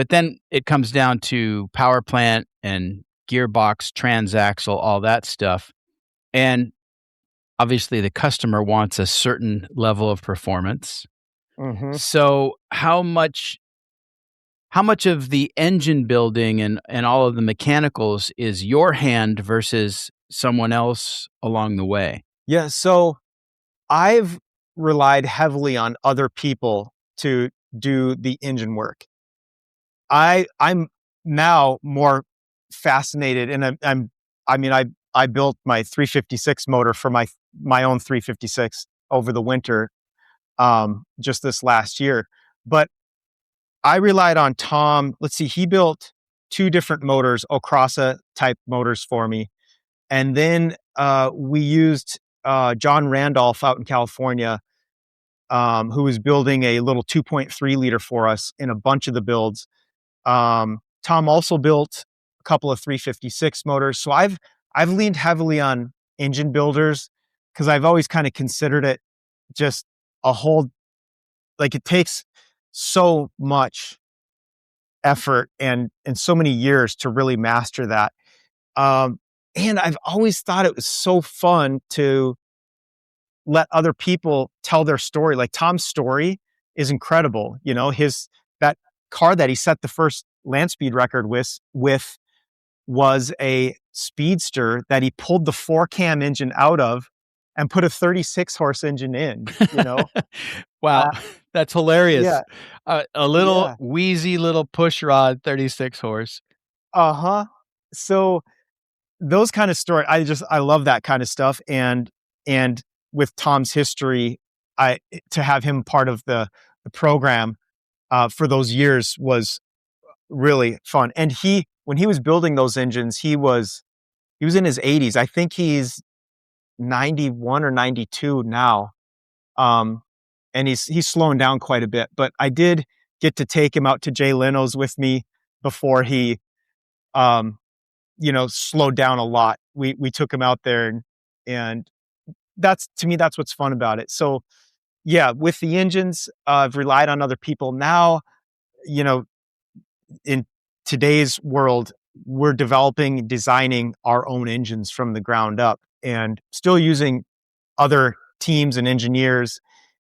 then it comes down to power plant and gearbox, transaxle, all that stuff. And obviously the customer wants a certain level of performance. Mm-hmm. So how much of the engine building and all of the mechanicals is your hand versus someone else along the way? Yeah, so I've relied heavily on other people to do the engine work. I'm now more fascinated, and I built my 356 motor for my own 356 over the winter, just this last year. But I relied on Tom. Let's see, he built two different motors, Ocrasa type motors for me. And then we used John Randolph out in California, who was building a little 2.3 liter for us in a bunch of the builds. Tom also built a couple of 356 motors. So I've leaned heavily on engine builders because I've always kind of considered it just a whole, like, it takes so much effort and so many years to really master that. And I've always thought it was so fun to let other people tell their story. Like, Tom's story is incredible. You know, that car that he set the first land speed record with was a speedster that he pulled the 4-cam engine out of and put a 36 horse engine in, you know? Wow, that's hilarious. Yeah. A little Yeah. wheezy little push rod, 36 horse. Uh-huh. So those kind of story, I love that kind of stuff. And with Tom's history, to have him part of the program for those years was really fun. And when he was building those engines, he was in his 80s. I think he's 91 or 92 now. And he's slowing down quite a bit, but I did get to take him out to Jay Leno's with me before he, slowed down a lot. We took him out there, and to me, that's what's fun about it. So yeah, with the engines, I've relied on other people. Now, in today's world, we're developing, designing our own engines from the ground up, and still using other teams and engineers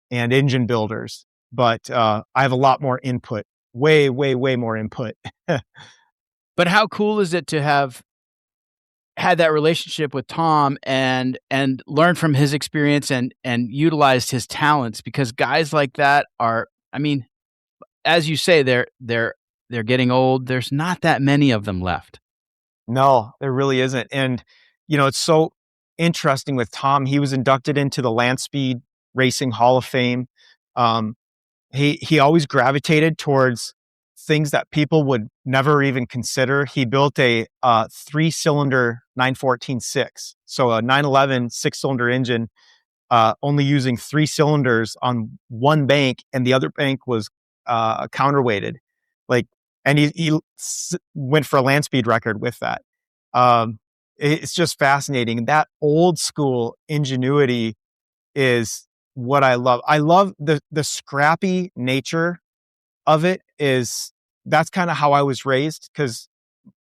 and engine builders. But I have a lot more input, way, way, way more input. But how cool is it to have had that relationship with Tom and learned from his experience and utilized his talents? Because guys like that are, I mean, as you say, they're getting old. There's not that many of them left. No, there really isn't. And, it's so interesting with Tom. He was inducted into the Land Speed Racing Hall of Fame. He always gravitated towards things that people would never even consider. He built a 3-cylinder 914-6. So a 911 6-cylinder engine, only using 3 cylinders on one bank, and the other bank was counterweighted. And he went for a land speed record with that. It's just fascinating. That old school ingenuity is what I love. I love the scrappy nature of it. That's kind of how I was raised, because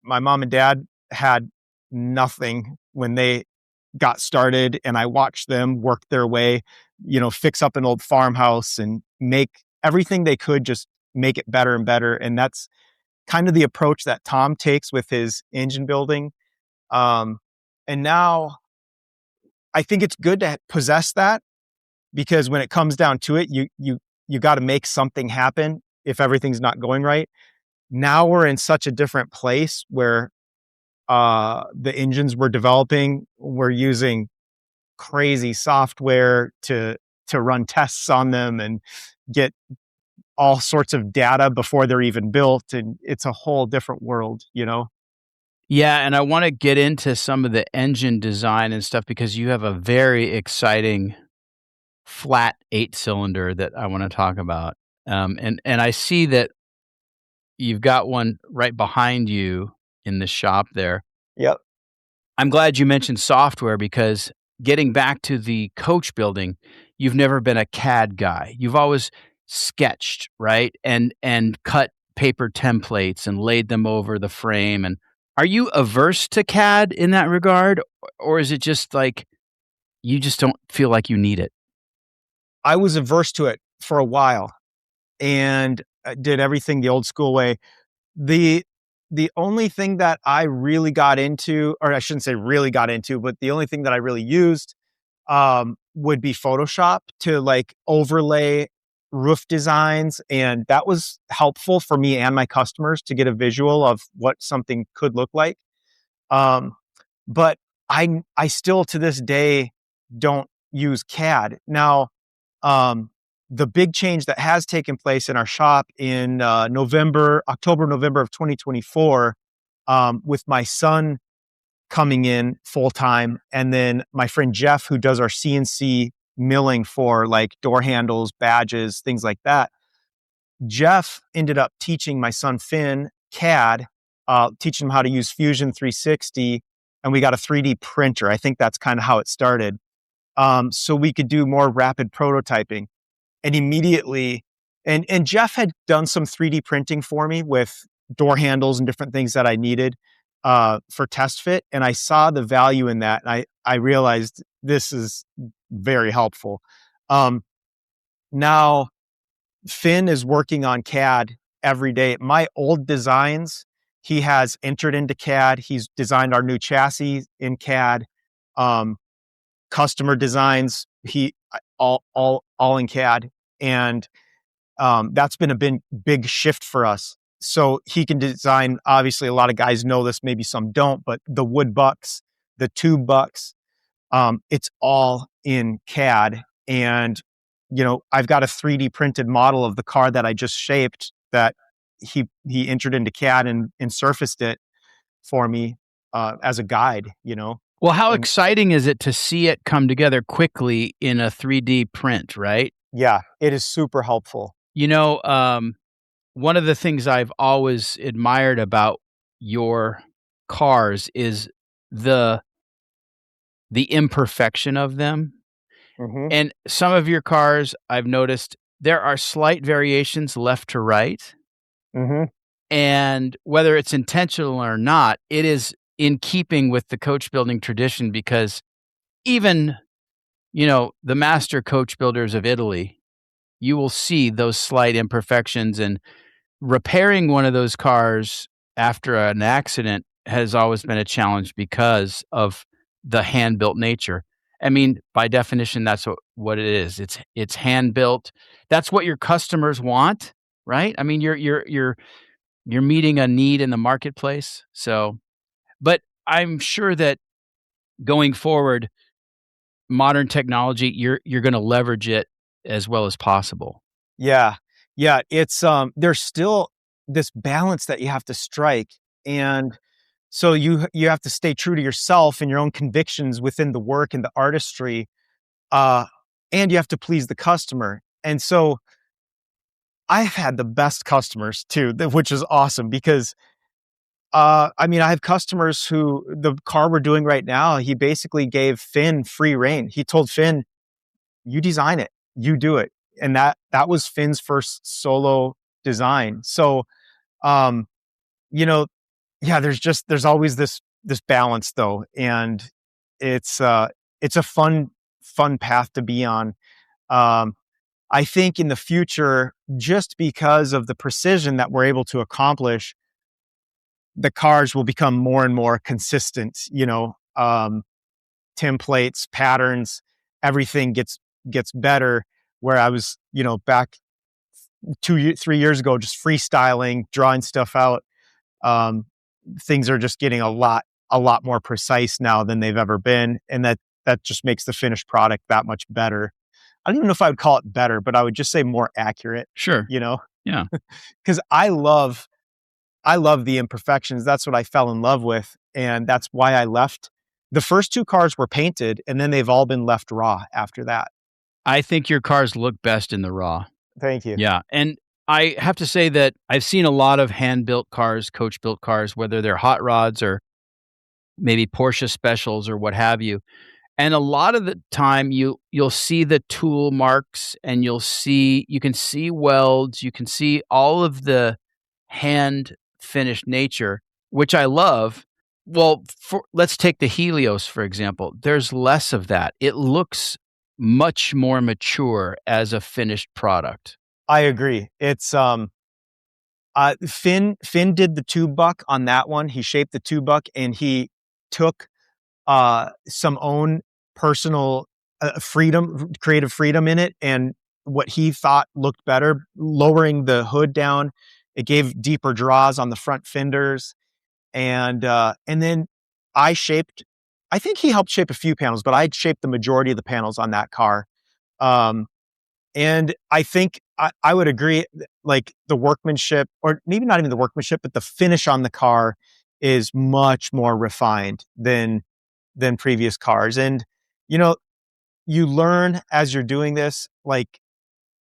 my mom and dad had nothing when they got started, and I watched them work their way, fix up an old farmhouse and make everything they could, just make it better and better. And that's kind of the approach that Tom takes with his engine building. And now I think it's good to possess that, because when it comes down to it, you got to make something happen if everything's not going right. Now we're in such a different place where the engines we're developing, we're using crazy software to run tests on them and get all sorts of data before they're even built. And it's a whole different world, Yeah, and I want to get into some of the engine design and stuff, because you have a very exciting flat 8-cylinder that I want to talk about. And I see that you've got one right behind you in the shop there. Yep. I'm glad you mentioned software, because getting back to the coach building, you've never been a CAD guy. You've always sketched, right? And cut paper templates and laid them over the frame. And are you averse to CAD in that regard? Or is it just like you just don't feel like you need it? I was averse to it for a while and did everything the old school way. The only thing that I really got into, or I shouldn't say really got into, but the only thing that I really used would be Photoshop to like overlay roof designs. And that was helpful for me and my customers to get a visual of what something could look like. But I still to this day don't use CAD. Now, the big change that has taken place in our shop in November of 2024, with my son coming in full time, and then my friend Jeff, who does our CNC milling for like door handles, badges, things like that. Jeff ended up teaching my son Finn CAD, teaching him how to use Fusion 360, and we got a 3D printer. I think that's kind of how it started. So we could do more rapid prototyping. And immediately, and Jeff had done some 3D printing for me with door handles and different things that I needed for test fit. And I saw the value in that. And I realized this is very helpful. Now, Finn is working on CAD every day. My old designs, he has entered into CAD. He's designed our new chassis in CAD. Customer designs, he all in CAD. And that's been a big shift for us. So he can design, obviously a lot of guys know this, maybe some don't, but the wood bucks, the tube bucks, it's all in CAD. And, I've got a 3D printed model of the car that I just shaped that he entered into CAD and surfaced it for me as a guide, Well, how exciting is it to see it come together quickly in a 3D print, right? Yeah, it is super helpful. One of the things I've always admired about your cars is the imperfection of them. Mm-hmm. And some of your cars, I've noticed there are slight variations left to right. Mm-hmm. And whether it's intentional or not, it is in keeping with the coach building tradition, because even, the master coach builders of Italy, you will see those slight imperfections, and repairing one of those cars after an accident has always been a challenge because of the hand-built nature. I mean, by definition, that's what it is. It's hand-built. That's what your customers want, right? I mean, you're meeting a need in the marketplace. So, but I'm sure that going forward, modern technology, you're going to leverage it as well as possible. Yeah. It's there's still this balance that you have to strike, and so you have to stay true to yourself and your own convictions within the work and the artistry, and you have to please the customer. And so I've had the best customers too, which is awesome because I have customers who the car we're doing right now, he basically gave Finn free reign. He told Finn, "You design it, you do it." And that was Finn's first solo design. So, there's always this balance though. And it's a fun path to be on. I think in the future, just because of the precision that we're able to accomplish, the cars will become more and more consistent, templates, patterns, everything gets better. Where I was, back 3 years ago, just freestyling, drawing stuff out. Things are just getting a lot more precise now than they've ever been. And that just makes the finished product that much better. I don't even know if I would call it better, but I would just say more accurate. Sure. Yeah. Because I love the imperfections. That's what I fell in love with. And that's why I left. The first 2 cars were painted, and then they've all been left raw after that. I think your cars look best in the raw. Thank you. Yeah. And I have to say that I've seen a lot of hand-built cars, coach-built cars, whether they're hot rods or maybe Porsche specials or what have you. And a lot of the time you'll see the tool marks, and you can see welds, you can see all of the hand finished nature, which I love. Well, let's take the Helios, for example. There's less of that. It looks much more mature as a finished product. I agree. It's Finn did the tube buck on that one. He shaped the tube buck, and he took some own personal creative freedom in it, and what he thought looked better, lowering the hood down. It gave deeper draws on the front fenders, and then I shaped. I think he helped shape a few panels, but I shaped the majority of the panels on that car. Um, and I think I would agree, like the workmanship, or maybe not even the workmanship, but the finish on the car is much more refined than previous cars. And you know, you learn as you're doing this, like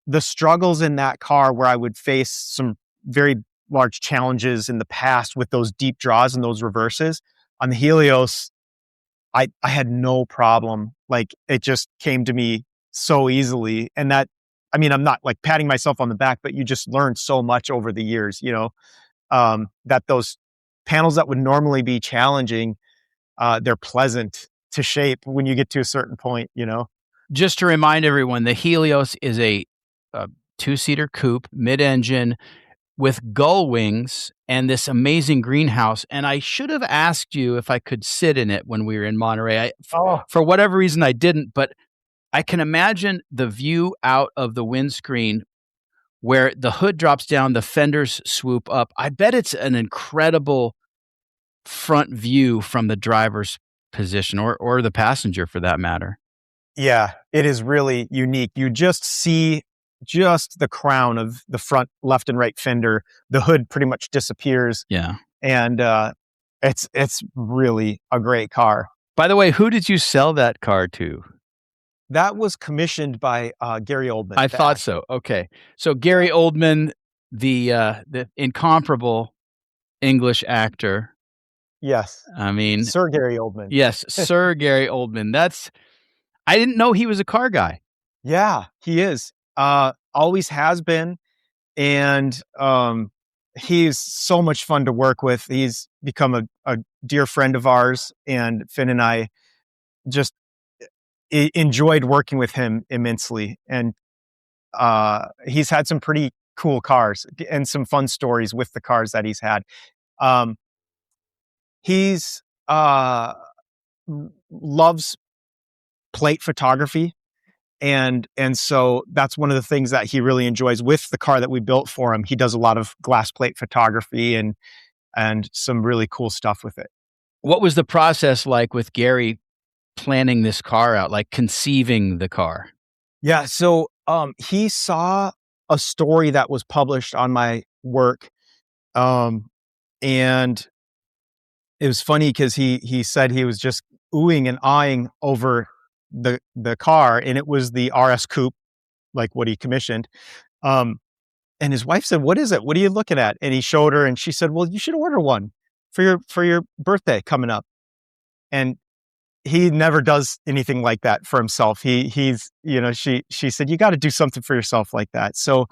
the struggles in that car where I would face some very large challenges in the past with those deep draws and those reverses on the Helios. I had no problem. Like it just came to me so easily. And that, I mean, I'm not like patting myself on the back, but you just learn so much over the years, that those panels that would normally be challenging, they're pleasant to shape when you get to a certain point. Just to remind everyone, the Helios is a two-seater coupe, mid-engine, with gull wings and this amazing greenhouse. And I should have asked you if I could sit in it when we were in Monterey. For whatever reason, I didn't, but I can imagine the view out of the windscreen where the hood drops down, the fenders swoop up. I bet it's an incredible front view from the driver's position, or the passenger for that matter. Yeah, it is really unique. You just see just the crown of the front left and right fender. The hood pretty much disappears. Yeah. And it's really a great car. By the way, who did you sell that car to? That was commissioned by Gary Oldman. I thought so. Okay. So Gary Oldman, the incomparable English actor. Yes. I mean, Sir Gary Oldman. Yes, Sir Gary Oldman. I didn't know he was a car guy. Yeah, he is. Always has been. And he's so much fun to work with. He's become a dear friend of ours, and Finn and I just enjoyed working with him immensely. And he's had some pretty cool cars and some fun stories with the cars that he's had. He's loves plate photography. And so that's one of the things that he really enjoys with the car that we built for him. He does a lot of glass plate photography and some really cool stuff with it. What was the process like with Gary planning this car out, like conceiving the car? Yeah. So he saw a story that was published on my work. And it was funny because he said he was just oohing and eyeing over the car, and it was the RS Coupe, like what he commissioned. And his wife said, "What is it? What are you looking at?" And he showed her, and she said, "Well, you should order one for your birthday coming up." And he never does anything like that for himself. She said, "You got to do something for yourself like that." So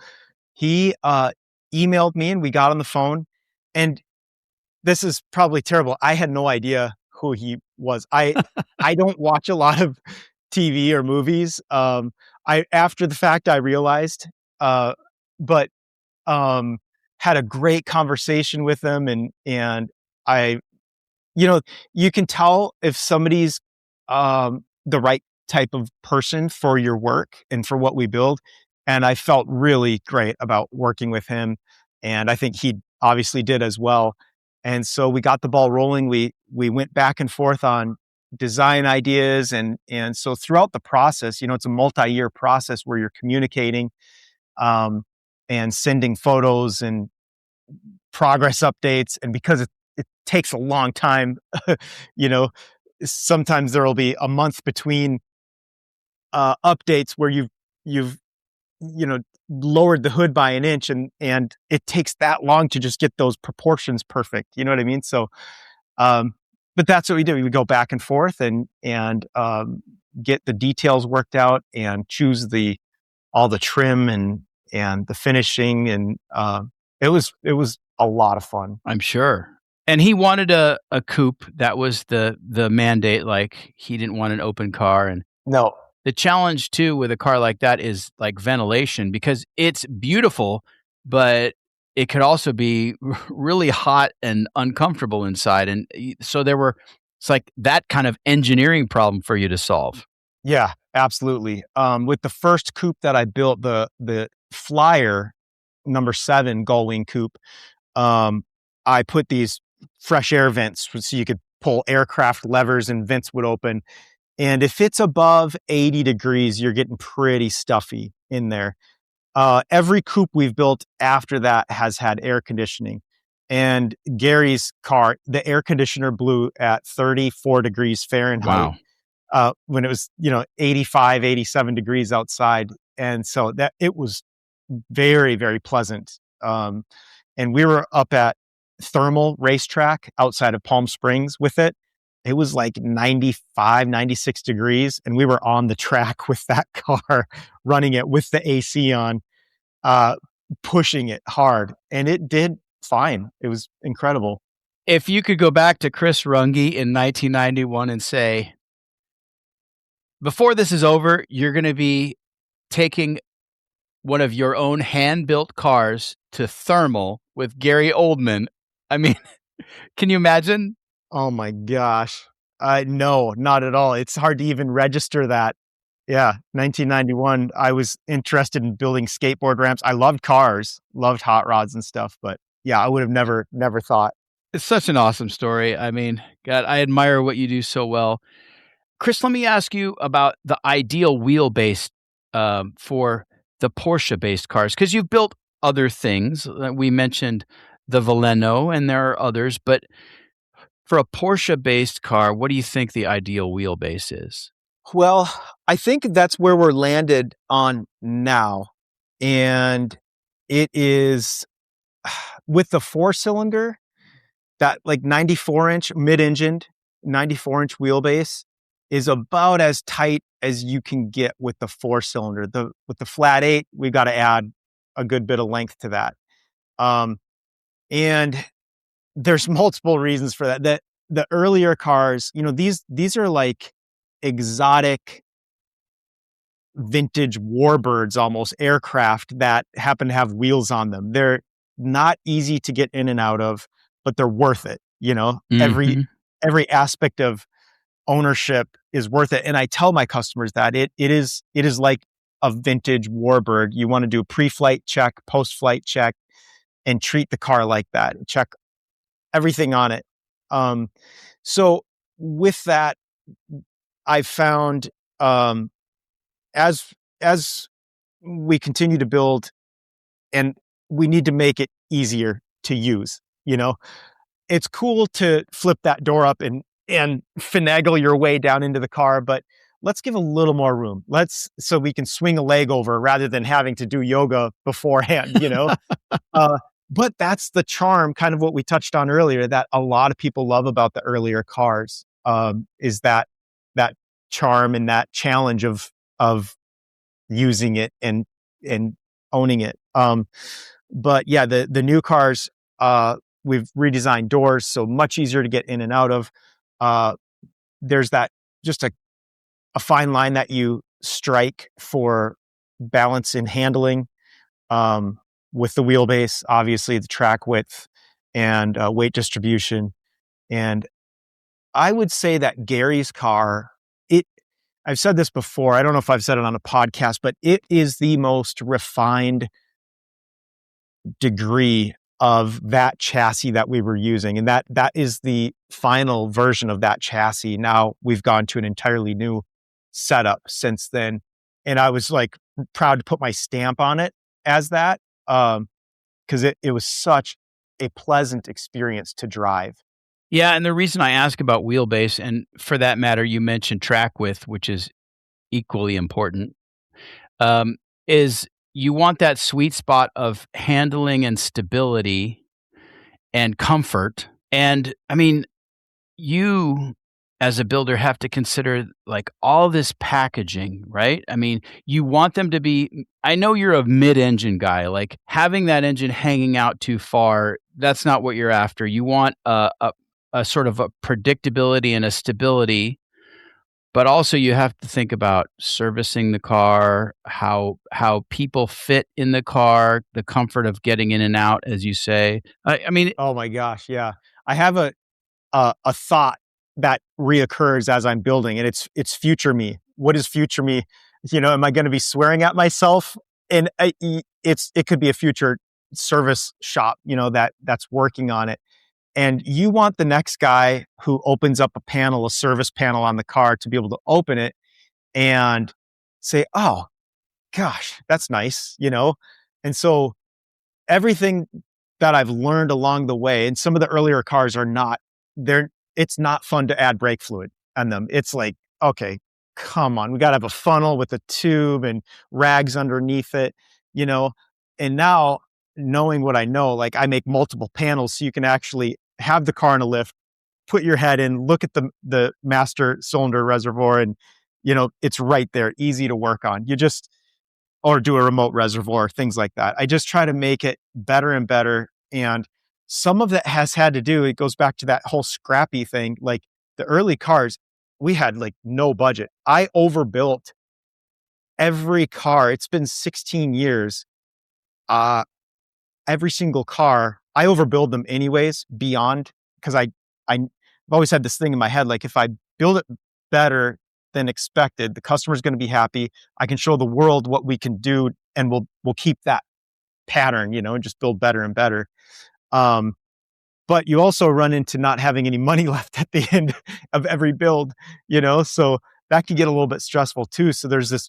he emailed me, and we got on the phone. And this is probably terrible. I had no idea who he was. I don't watch a lot of TV or movies. After the fact, I realized, but had a great conversation with him, and I, you can tell if somebody's the right type of person for your work and for what we build. And I felt really great about working with him, and I think he obviously did as well. And so we got the ball rolling. We went back and forth on design ideas, and so throughout the process, it's a multi-year process where you're communicating and sending photos and progress updates. And because it takes a long time, sometimes there will be a month between updates where you've lowered the hood by an inch, and it takes that long to just get those proportions perfect. You know what I mean? So, but that's what we do. We go back and forth and get the details worked out and choose all the trim and the finishing. And it was a lot of fun. I'm sure. And he wanted a coupe. That was the mandate. Like, he didn't want an open car. And no. The challenge too with a car like that is like ventilation, because it's beautiful, but it could also be really hot and uncomfortable inside. And so it's like that kind of engineering problem for you to solve. Yeah. absolutely. With the first coupe that I built, the Flyer number 7 gull-wing coupe, I put these fresh air vents so you could pull aircraft levers and vents would open. And if it's above 80 degrees, you're getting pretty stuffy in there. Every coupe we've built after that has had air conditioning. And Gary's car, the air conditioner blew at 34 degrees Fahrenheit. Wow. When it was, 85, 87 degrees outside. And so that it was very, very pleasant. And we were up at Thermal Racetrack outside of Palm Springs with it. It was like 95, 96 degrees. And we were on the track with that car, running it with the AC on, pushing it hard. And it did fine. It was incredible. If you could go back to Chris Runge in 1991 and say, before this is over, you're going to be taking one of your own hand-built cars to Thermal with Gary Oldman. I mean, can you imagine? Oh my gosh. No, not at all. It's hard to even register that. Yeah, 1991, I was interested in building skateboard ramps. I loved cars, loved hot rods and stuff, but yeah, I would have never thought. It's such an awesome story. I mean, God, I admire what you do so well. Chris, let me ask you about the ideal wheelbase for the Porsche-based cars, because you've built other things. We mentioned the Veleno, and there are others, but for a Porsche-based car, what do you think the ideal wheelbase is? Well, I think that's where we're landed on now. And it is with the 4-cylinder, that like 94-inch mid-engined, 94-inch wheelbase is about as tight as you can get with the 4-cylinder. With the flat 8, we've got to add a good bit of length to that. And there's multiple reasons for that. The earlier cars, these are like exotic vintage warbirds, almost aircraft that happen to have wheels on them. They're not easy to get in and out of, but they're worth it. Mm-hmm. Every aspect of ownership is worth it. And I tell my customers that it is like a vintage warbird. You want to do a pre-flight check, post-flight check, and treat the car like that. Check everything on it. So with that, I've found as we continue to build, and we need to make it easier to use. It's cool to flip that door up and finagle your way down into the car, but let's give a little more room. So we can swing a leg over rather than having to do yoga beforehand, but that's the charm, kind of what we touched on earlier, that a lot of people love about the earlier cars, is that charm and that challenge of using it and owning it. But yeah, the new cars, we've redesigned doors, so much easier to get in and out of. There's that just a fine line that you strike for balance in handling, with the wheelbase, obviously the track width and weight distribution. And I would say that Gary's car, I've said this before, I don't know if I've said it on a podcast, but it is the most refined degree of that chassis that we were using. And that is the final version of that chassis. Now we've gone to an entirely new setup since then. And I was like proud to put my stamp on it as that, because it was such a pleasant experience to drive. Yeah, and the reason I ask about wheelbase, and for that matter, you mentioned track width, which is equally important, is you want that sweet spot of handling and stability and comfort. And I mean, you as a builder have to consider like all this packaging, right? I mean, you want them to be, I know you're a mid-engine guy, like having that engine hanging out too far, that's not what you're after. You want a sort of a predictability and a stability, but also you have to think about servicing the car, how people fit in the car, the comfort of getting in and out, as you say. I mean, oh my gosh, yeah. I have a thought that reoccurs as I'm building, and it's future me. what is future me? Am I going to be swearing at myself? And it could be a future service shop, that's working on it. And you want the next guy who opens up a service panel on the car, to be able to open it and say, oh gosh, that's nice, And so everything that I've learned along the way, and some of the earlier cars it's not fun to add brake fluid on them. It's like, okay, come on, we got to have a funnel with a tube and rags underneath it, And now, knowing what I know, like, I make multiple panels so you can actually have the car in a lift, put your head in, look at the master cylinder reservoir, and it's right there, easy to work on. Or do a remote reservoir, things like that. I just try to make it better and better. And some of that has had to do, it goes back to that whole scrappy thing. Like, the early cars, we had like no budget. I overbuilt every car. It's been 16 years. Every single car, I overbuild them anyways, beyond, because I've always had this thing in my head, like, if I build it better than expected, the customer's going to be happy. I can show the world what we can do, and we'll keep that pattern, and just build better and better. But you also run into not having any money left at the end of every build, so that can get a little bit stressful too. So there's this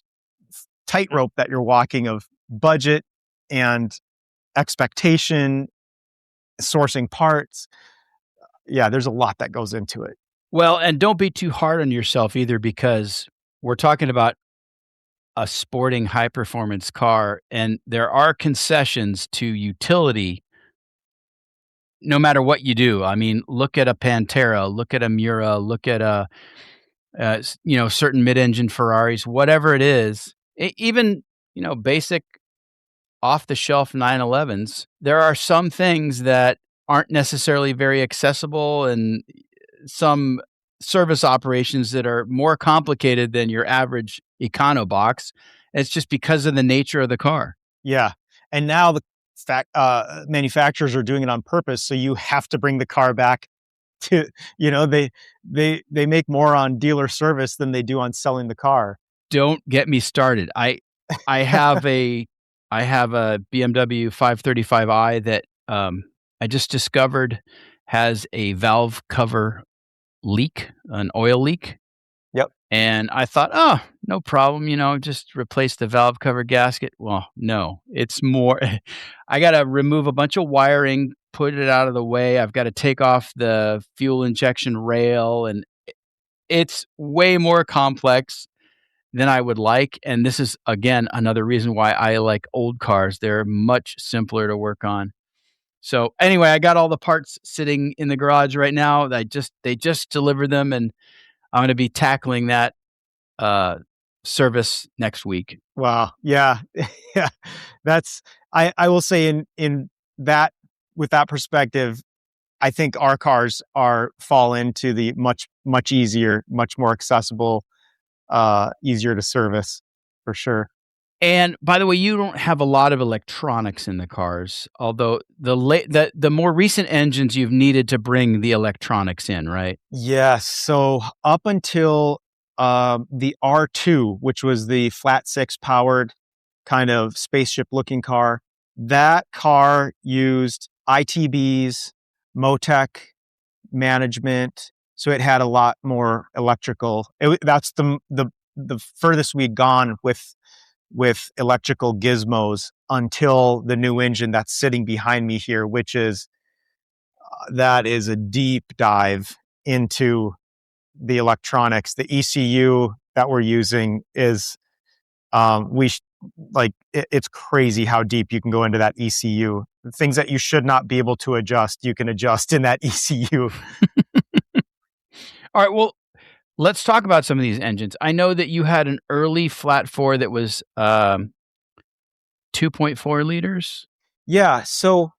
tightrope that you're walking of budget and expectation, sourcing parts. Yeah, there's a lot that goes into it. Well, and don't be too hard on yourself either, because we're talking about a sporting high performance car, and there are concessions to utility no matter what you do. I mean, look at a Pantera, look at a Miura, look at certain mid-engine Ferraris, whatever it is, even, basic off-the-shelf 911s. There are some things that aren't necessarily very accessible, and some service operations that are more complicated than your average econo box. It's just because of the nature of the car. Yeah. And now the manufacturers are doing it on purpose. So you have to bring the car back to, they make more on dealer service than they do on selling the car. Don't get me started. I have a BMW 535i that I just discovered has a valve cover leak, an oil leak. Yep. And I thought, oh, no problem, just replace the valve cover gasket. Well, no, it's more. I got to remove a bunch of wiring, put it out of the way. I've got to take off the fuel injection rail, and it's way more complex than I would like. And this is, again, another reason why I like old cars. They're much simpler to work on. So anyway, I got all the parts sitting in the garage right now. They just delivered them, and I'm going to be tackling that service next week. Wow. Yeah. Yeah. I will say in that, with that perspective, I think our cars fall into the much, much easier, much more accessible, easier to service, for sure. And by the way, you don't have a lot of electronics in the cars, although the more recent engines you've needed to bring the electronics in, right? Yes. So up until the R2, which was the flat six powered kind of spaceship looking car, that car used ITBs, Motec management. So it had a lot more electrical. That's the furthest we'd gone with electrical gizmos until the new engine that's sitting behind me here, which is that is a deep dive into the electronics. The ECU that we're using is it's crazy how deep you can go into that ECU. Things that you should not be able to adjust, you can adjust in that ECU. All right, well, let's talk about some of these engines. I know that you had an early flat four that was 2.4 liters. Yeah. So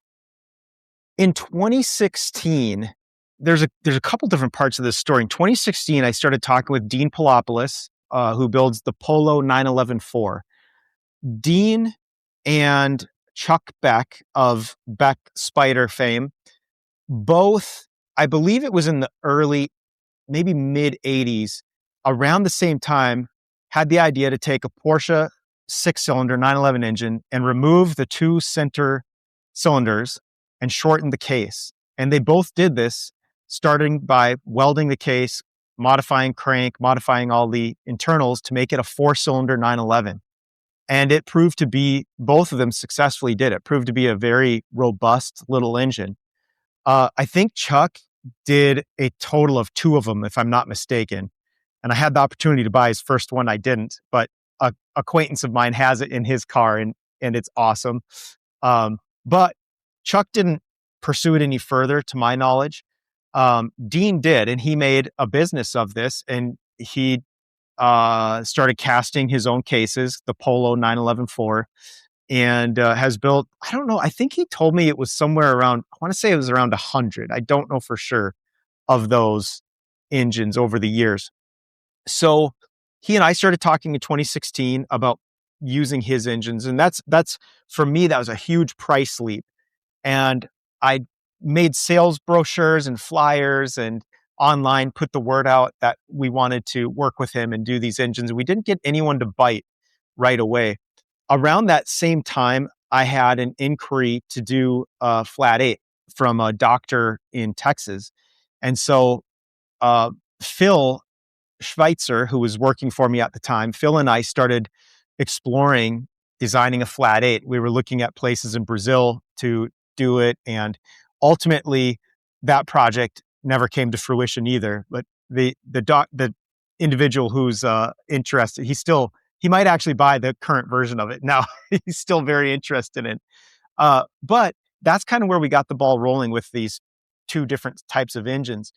in 2016, there's a couple different parts of this story. In 2016, I started talking with Dean Palopoulos, who builds the Polo 911-4. Dean and Chuck Beck of Beck Spyder fame, both, I believe it was in the early, maybe mid 80s, around the same time, had the idea to take a Porsche 6-cylinder 911 engine and remove the 2 center cylinders and shorten the case. And they both did this, starting by welding the case, modifying crank, modifying all the internals to make it a 4-cylinder 911. And it proved to be, both of them successfully did it, proved to be a very robust little engine. I think Chuck did a total of 2 of them, if I'm not mistaken. And I had the opportunity to buy his first one. I didn't, but a acquaintance of mine has it in his car, and it's awesome. But Chuck didn't pursue it any further, to my knowledge. Dean did, and he made a business of this, and he started casting his own cases, the Polo 911-4, and has built, I don't know, I think he told me it was somewhere around, I want to say it was around 100. I don't know for sure, of those engines over the years. So he and I started talking in 2016 about using his engines. And that's for me, that was a huge price leap. And I made sales brochures and flyers and online, put the word out that we wanted to work with him and do these engines. We didn't get anyone to bite right away. Around that same time, I had an inquiry to do a flat 8 from a doctor in Texas. And so Phil Schweitzer, who was working for me at the time, Phil and I started exploring designing a flat 8. We were looking at places in Brazil to do it. And ultimately, that project never came to fruition either. But the individual who's interested, he might actually buy the current version of it now. He's still very interested in. But that's kind of where we got the ball rolling with these 2 different types of engines.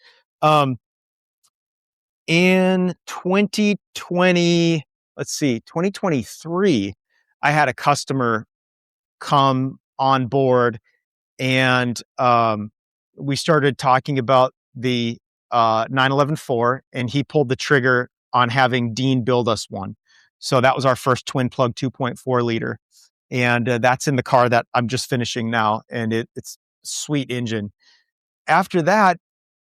In 2023, I had a customer come on board, and we started talking about the 911-4, and he pulled the trigger on having Dean build us one. So that was our first twin plug 2.4 liter. And that's in the car that I'm just finishing now. And it's a sweet engine. After that,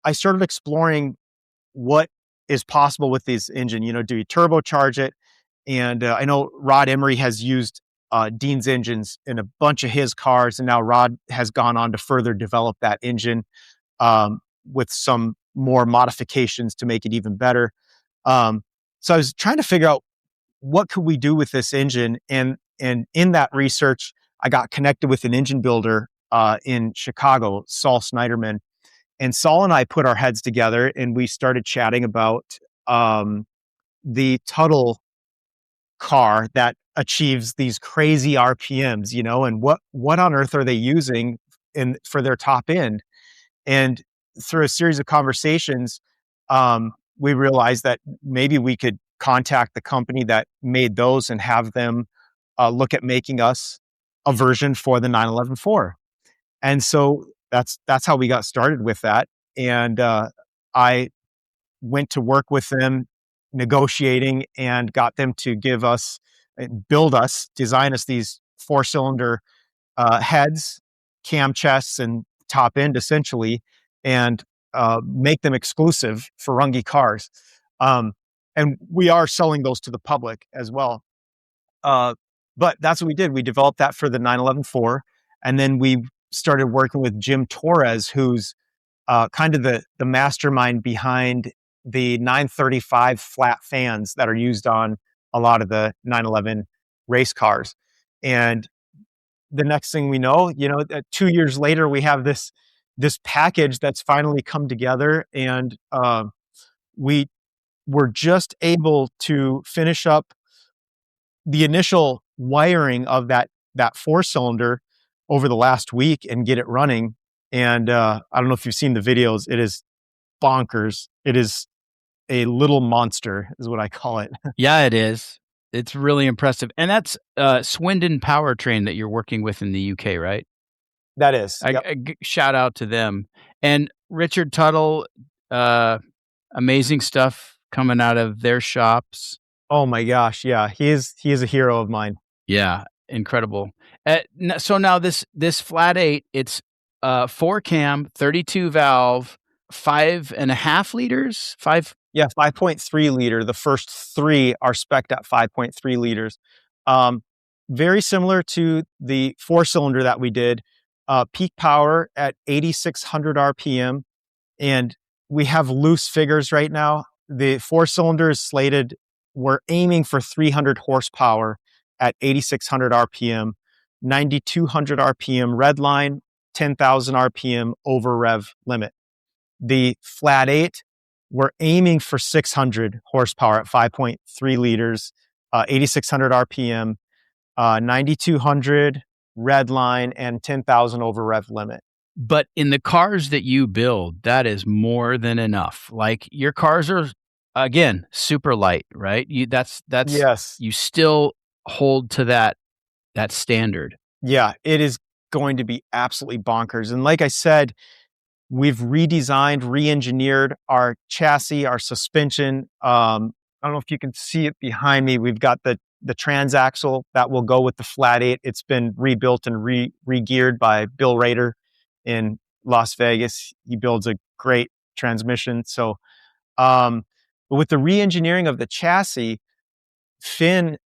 I started exploring what is possible with this engine. Do you turbocharge it? And I know Rod Emery has used Dean's engines in a bunch of his cars. And now Rod has gone on to further develop that engine with some more modifications to make it even better. So I was trying to figure out what could we do with this engine. And in that research, I got connected with an engine builder in Chicago, Saul Snyderman. And Saul and I put our heads together and we started chatting about the Tuttle car that achieves these crazy RPMs, and what on earth are they using for their top end? And through a series of conversations, we realized that maybe we could contact the company that made those and have them look at making us a version for the 911-4. And so that's how we got started with that. And I went to work with them, negotiating, and got them to give us, design us these 4-cylinder heads, cam chests, and top end essentially, and make them exclusive for Runge cars. And we are selling those to the public as well. But that's what we did. We developed that for the 911-4. And then we started working with Jim Torres, who's kind of the mastermind behind the 935 flat fans that are used on a lot of the 911 race cars. And the next thing we know, 2 years later, we have this package that's finally come together, and we were just able to finish up the initial wiring of that 4-cylinder over the last week and get it running. And I don't know if you've seen the videos. It is bonkers. It is a little monster, is what I call it. Yeah, it is. It's really impressive. And that's Swindon Powertrain that you're working with in the UK, right? That is. Yep. Shout out to them. And Richard Tuttle, amazing stuff coming out of their shops. Oh my gosh. Yeah. He is a hero of mine. Yeah. Incredible. So now this flat 8, it's 4 cam, 32 valve, 5.5 liters, Yeah, 5.3 liter. The first three are spec'd at 5.3 liters. Um, Very similar to the four cylinder that we did. Peak power at 8,600 RPM. And we have loose figures right now. The four cylinder is slated, we're aiming for 300 horsepower at 8,600 RPM, 9,200 RPM red line, 10,000 RPM over rev limit. The flat eight, we're aiming for 600 horsepower at 5.3 liters, 8,600 RPM, 9,200 red line, and 10,000 over rev limit. But in the cars that you build, that is more than enough. Like your cars are, again, super light, right? That's Yes. you still hold to that standard. Yeah, it is going to be absolutely bonkers. And like I said, we've redesigned, re-engineered our chassis, our suspension. I don't know if you can see it behind me. We've got the transaxle that will go with the flat eight. It's been rebuilt and re-geared by Bill Rader in Las Vegas. He builds a great transmission. So, but with the re-engineering of the chassis, Finn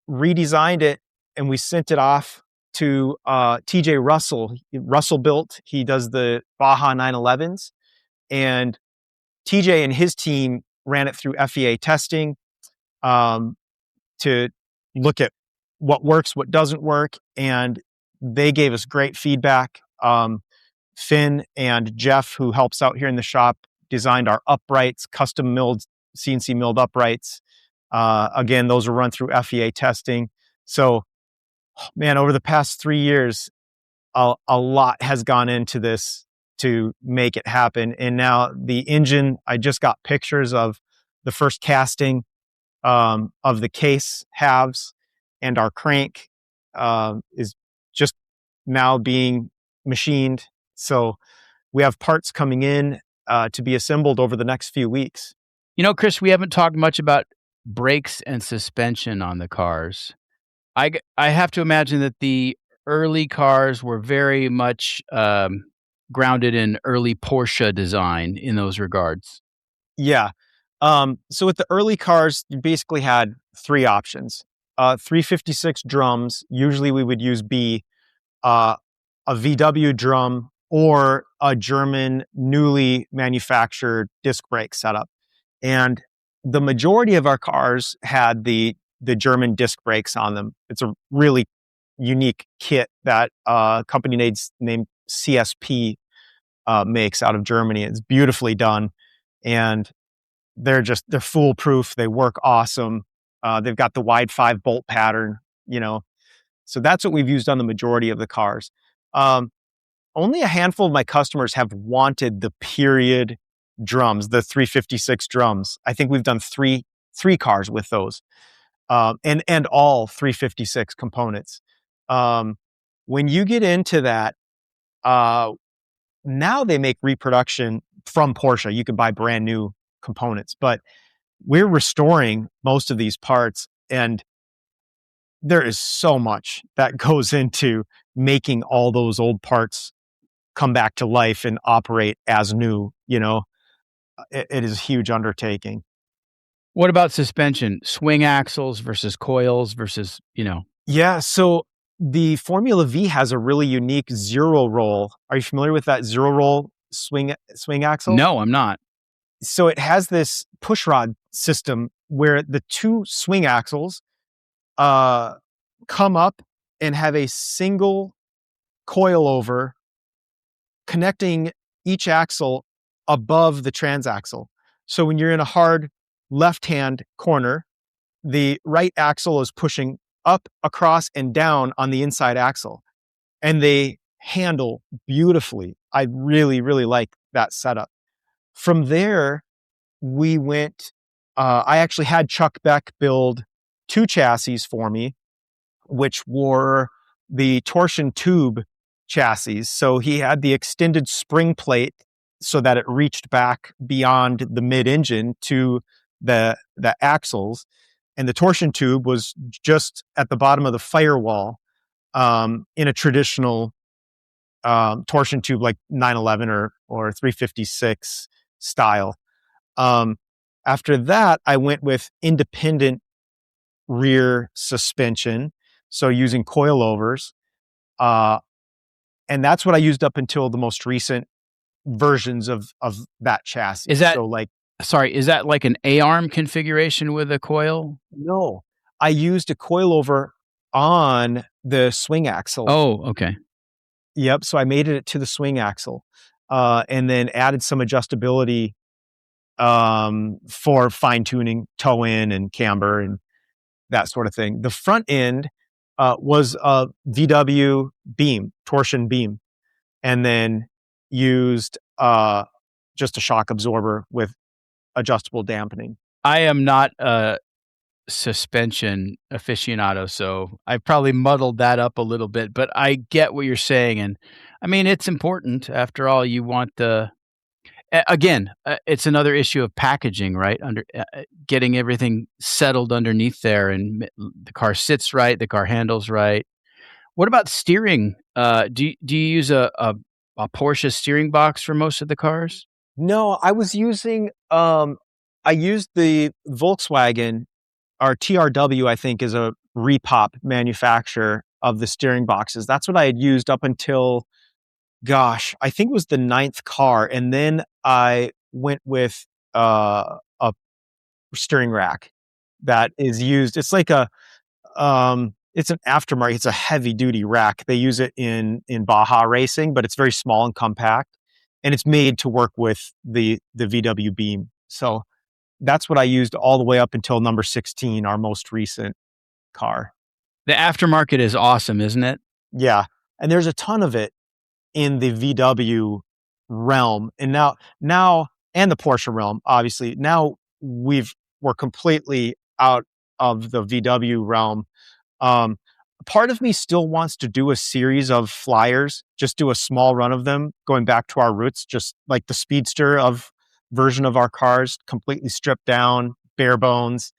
redesigned it and we sent it off to TJ Russell. Russell built, he does the Baja 911s, and TJ and his team ran it through FEA testing to look at what works, what doesn't work, and they gave us great feedback. Finn and Jeff, who helps out here in the shop, designed our uprights, custom milled, CNC milled uprights. Again, those were run through FEA testing. So, man, over the past 3 years, a lot has gone into this to make it happen. And now the engine, I just got pictures of the first casting of the case halves, and our crank is just now being machined. So we have parts coming in to be assembled over the next few weeks. You know, Chris, we haven't talked much about brakes and suspension on the cars. I have to imagine that the early cars were very much grounded in early Porsche design in those regards. Yeah. So with the early cars, you basically had three options. 356 drums. Usually we would use B, a VW drum, or a German newly manufactured disc brake setup. And the majority of our cars had the German disc brakes on them. It's a really unique kit that a company named CSP makes out of Germany. It's beautifully done, and they're foolproof. They work awesome. They've got the wide 5-bolt pattern, so that's what we've used on the majority of the cars. Only a handful of my customers have wanted the period drums, the 356 drums. I think we've done three cars with those, and all 356 components. When you get into that, now they make reproduction from Porsche. You can buy brand new components, but we're restoring most of these parts, and there is so much that goes into making all those old parts come back to life and operate as new. It is a huge undertaking. What about suspension? Swing axles versus coils versus, Yeah, so the Formula V has a really unique zero roll. Are you familiar with that zero roll swing axle? No, I'm not. So it has this push rod system where the two swing axles come up and have a single coilover connecting each axle above the transaxle. So when you're in a hard left-hand corner, the right axle is pushing up, across, and down on the inside axle, and they handle beautifully. I really, really like that setup. From there, we went, I actually had Chuck Beck build two chassis for me, which were the torsion tube chassis. So he had the extended spring plate so that it reached back beyond the mid-engine to the axles. And the torsion tube was just at the bottom of the firewall in a traditional torsion tube like 911 or 356 style. After that, I went with independent rear suspension, so using coilovers. Uh, and that's what I used up until the most recent versions of that chassis. Is that So like, sorry, is that like an A-arm configuration with a coil? no, I used a coilover on the swing axle. Oh, okay. Yep. So I made it to the swing axle, and then added some adjustability for fine tuning, toe in and camber and that sort of thing. The front end was a VW beam, torsion beam, and then used just a shock absorber with adjustable dampening. I am not a suspension aficionado, so I probably muddled that up a little bit, but I get what you're saying. And I mean, it's important. After all, you want it's another issue of packaging, right? Getting everything settled underneath there, and the car sits right, the car handles right. What about steering? Do you use a Porsche steering box for most of the cars? No, I used the Volkswagen, or TRW, I think is a repop manufacturer of the steering boxes. That's what I had used up until, gosh, I think it was the ninth car. And then I went with a steering rack that is used. It's like it's an aftermarket. It's a heavy duty rack. They use it in Baja racing, but it's very small and compact, and it's made to work with the VW Beam. So that's what I used all the way up until number 16, our most recent car. The aftermarket is awesome, isn't it? Yeah, and there's a ton of it in the VW realm, and now and the Porsche realm. Obviously, now we're completely out of the VW realm. Um, Part of me still wants to do a series of flyers, just do a small run of them, going back to our roots, just like the Speedster of version of our cars, completely stripped down, bare bones,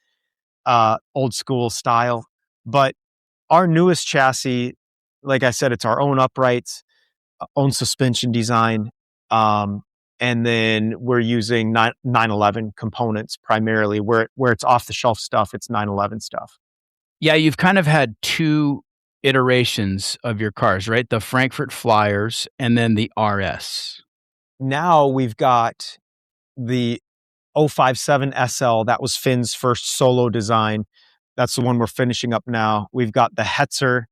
old school style. But our newest chassis, like I said, it's our own uprights, own suspension design. And then we're using 911 components primarily. Where it's off the shelf stuff, it's 911 stuff. Yeah, you've kind of had two iterations of your cars, right? The Frankfurt Flyers and then the RS. Now we've got the 057 SL. That was Finn's first solo design. That's the one we're finishing up now. We've got the Hetzer,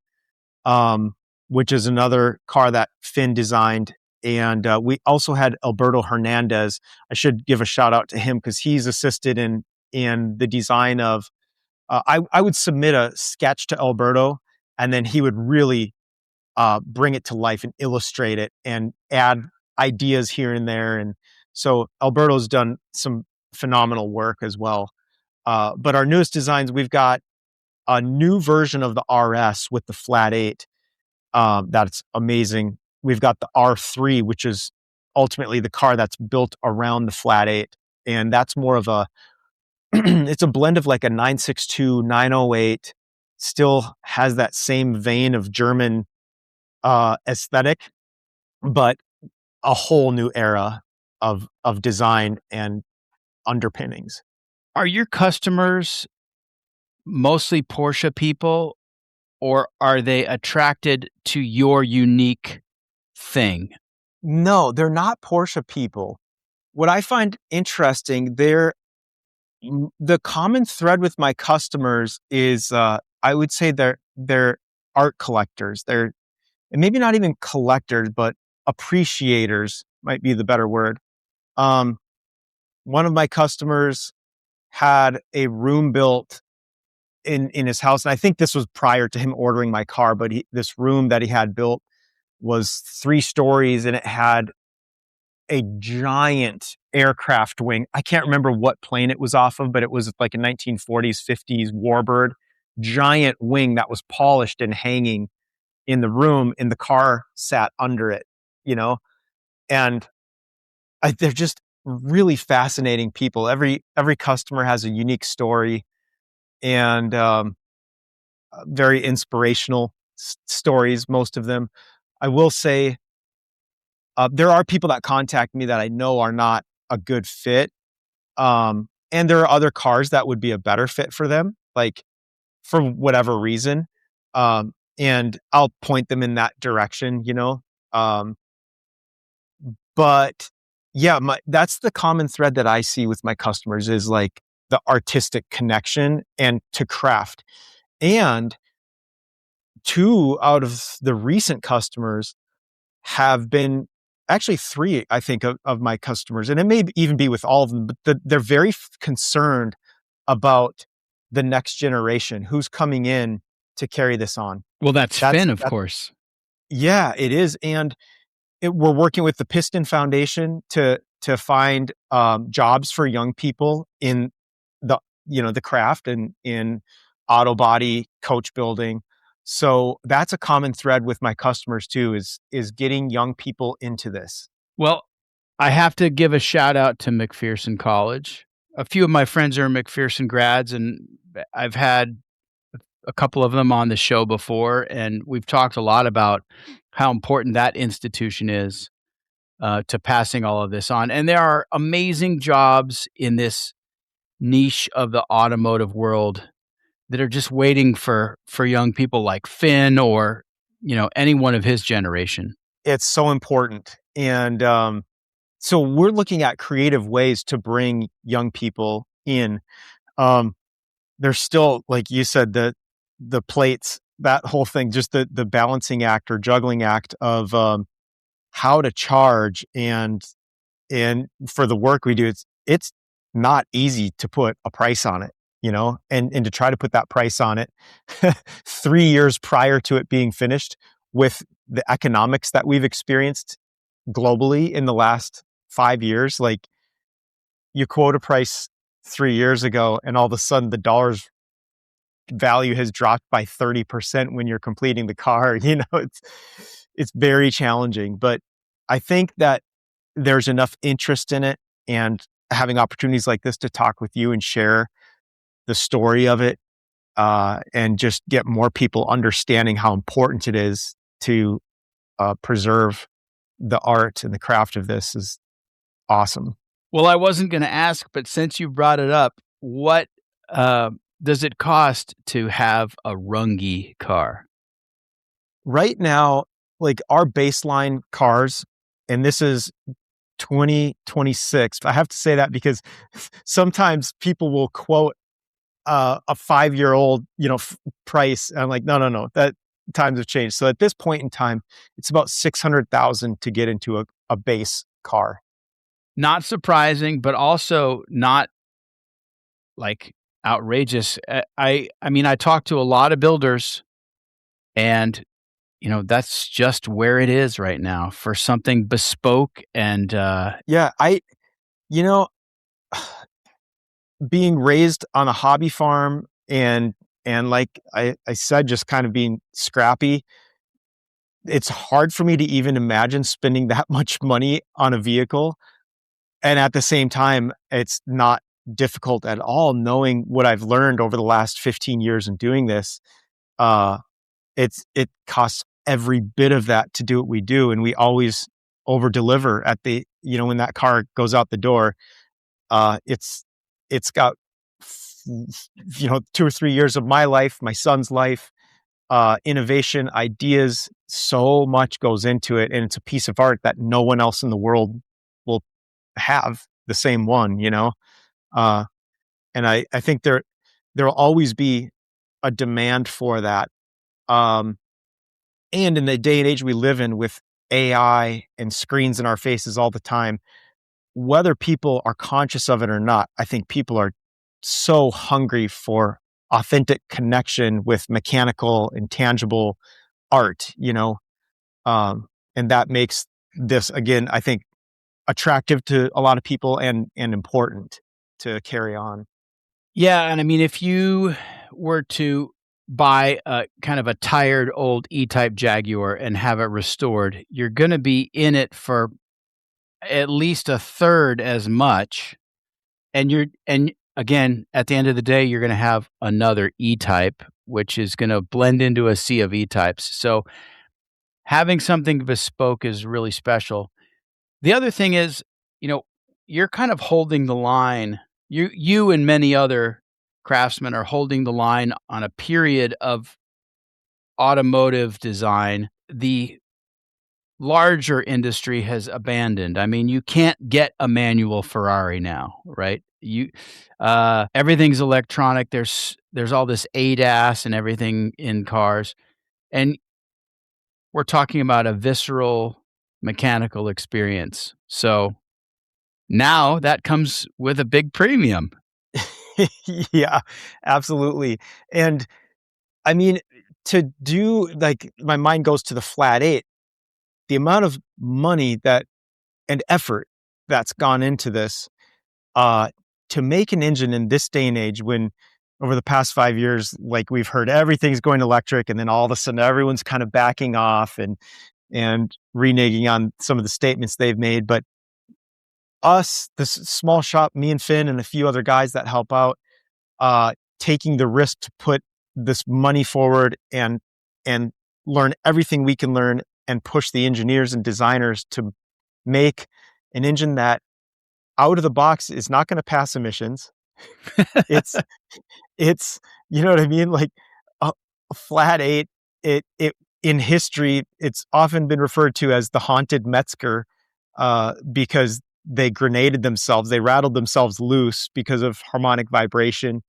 which is another car that Finn designed. And we also had Alberto Hernandez. I should give a shout out to him because he's assisted in the design of, I would submit a sketch to Alberto, and then he would really bring it to life and illustrate it and add ideas here and there. And so Alberto's done some phenomenal work as well. But our newest designs, we've got a new version of the RS with the flat 8. That's amazing. We've got the R3, which is ultimately the car that's built around the flat 8. And that's more of a, it's a blend of like a 962, 908, still has that same vein of German aesthetic, but a whole new era of design and underpinnings. Are your customers mostly Porsche people, or are they attracted to your unique thing? No, they're not Porsche people. What I find interesting, the common thread with my customers is, I would say they're art collectors. They're, and maybe not even collectors, but appreciators might be the better word. One of my customers had a room built in his house, and I think this was prior to him ordering my car, but this room that he had built was 3 stories, and it had a giant aircraft wing. I can't remember what plane it was off of, but it was like a 1940s, 50s Warbird giant wing that was polished and hanging in the room, and the car sat under it, you know? And they're just really fascinating people. Every customer has a unique story, and very inspirational stories, most of them. I will say, there are people that contact me that I know are not a good fit. and there are other cars that would be a better fit for them, like for whatever reason. And I'll point them in that direction, you know. Um, but yeah, that's the common thread that I see with my customers is like the artistic connection and to craft. And two out of the recent customers have been actually three, I think, of my customers, and it may even be with all of them, but they're very concerned about the next generation who's coming in to carry this on. Well, that's Finn, of course. Yeah, it is. And we're working with the Piston Foundation to find jobs for young people in the craft and in auto body coach building. So that's a common thread with my customers too, is getting young people into this. Well, I have to give a shout out to McPherson College. A few of my friends are McPherson grads, and I've had a couple of them on the show before, and we've talked a lot about how important that institution is to passing all of this on. And there are amazing jobs in this niche of the automotive world that are just waiting for young people like Finn or, anyone of his generation. It's so important. And so we're looking at creative ways to bring young people in. There's still, like you said, the plates, that whole thing, just the balancing act or juggling act of how to charge and for the work we do, it's not easy to put a price on it, and to try to put that price on it 3 years prior to it being finished with the economics that we've experienced globally in the last 5 years. Like, you quote a price 3 years ago and all of a sudden the dollar's value has dropped by 30% when you're completing the car. It's very challenging, but I think that there's enough interest in it, and having opportunities like this to talk with you and share the story of it, and just get more people understanding how important it is to preserve the art and the craft of this is awesome. Well, I wasn't going to ask, but since you brought it up, what does it cost to have a Runge car? Right now, like our baseline cars, and this is 2026. I have to say that because sometimes people will quote a 5-year-old, price. And I'm like, no, that times have changed. So at this point in time, it's about $600,000 to get into a base car. Not surprising, but also not like outrageous. I mean, I talked to a lot of builders, and that's just where it is right now for something bespoke. And being raised on a hobby farm and like I said, just kind of being scrappy, it's hard for me to even imagine spending that much money on a vehicle. And at the same time, it's not difficult at all, knowing what I've learned over the last 15 years in doing this. It costs every bit of that to do what we do, and we always over deliver at the when that car goes out the door. It's got 2 or 3 years of my life, my son's life, innovation, ideas. So much goes into it, and it's a piece of art that no one else in the world will have the same one. And I think there will always be a demand for that. And in the day and age we live in, with AI and screens in our faces all the time, whether people are conscious of it or not, I think people are so hungry for authentic connection with mechanical and tangible art, and that makes this, again, I think, attractive to a lot of people and important to carry on. Yeah. And I mean, if you were to buy a kind of a tired old E-Type Jaguar and have it restored, you're going to be in it for at least a third as much. And again, at the end of the day, you're going to have another E-Type, which is going to blend into a sea of E-Types. So having something bespoke is really special. The other thing is, you're kind of holding the line You and many other craftsmen are holding the line on a period of automotive design the larger industry has abandoned. I mean, you can't get a manual Ferrari now, right? Everything's electronic. There's all this ADAS and everything in cars, and we're talking about a visceral mechanical experience. So now that comes with a big premium. Yeah, absolutely. And I mean, to do like my mind goes to the flat eight, the amount of money that and effort that's gone into this, to make an engine in this day and age when over the past 5 years, like we've heard everything's going electric and then all of a sudden everyone's kind of backing off and reneging on some of the statements they've made. But us, this small shop, me and Finn and a few other guys that help out, taking the risk to put this money forward and learn everything we can learn and push the engineers and designers to make an engine that out of the box is not going to pass emissions. It's you know what I mean? Like a flat eight, it in history, it's often been referred to as the haunted Metzger, because they grenaded themselves, they rattled themselves loose because of harmonic vibration.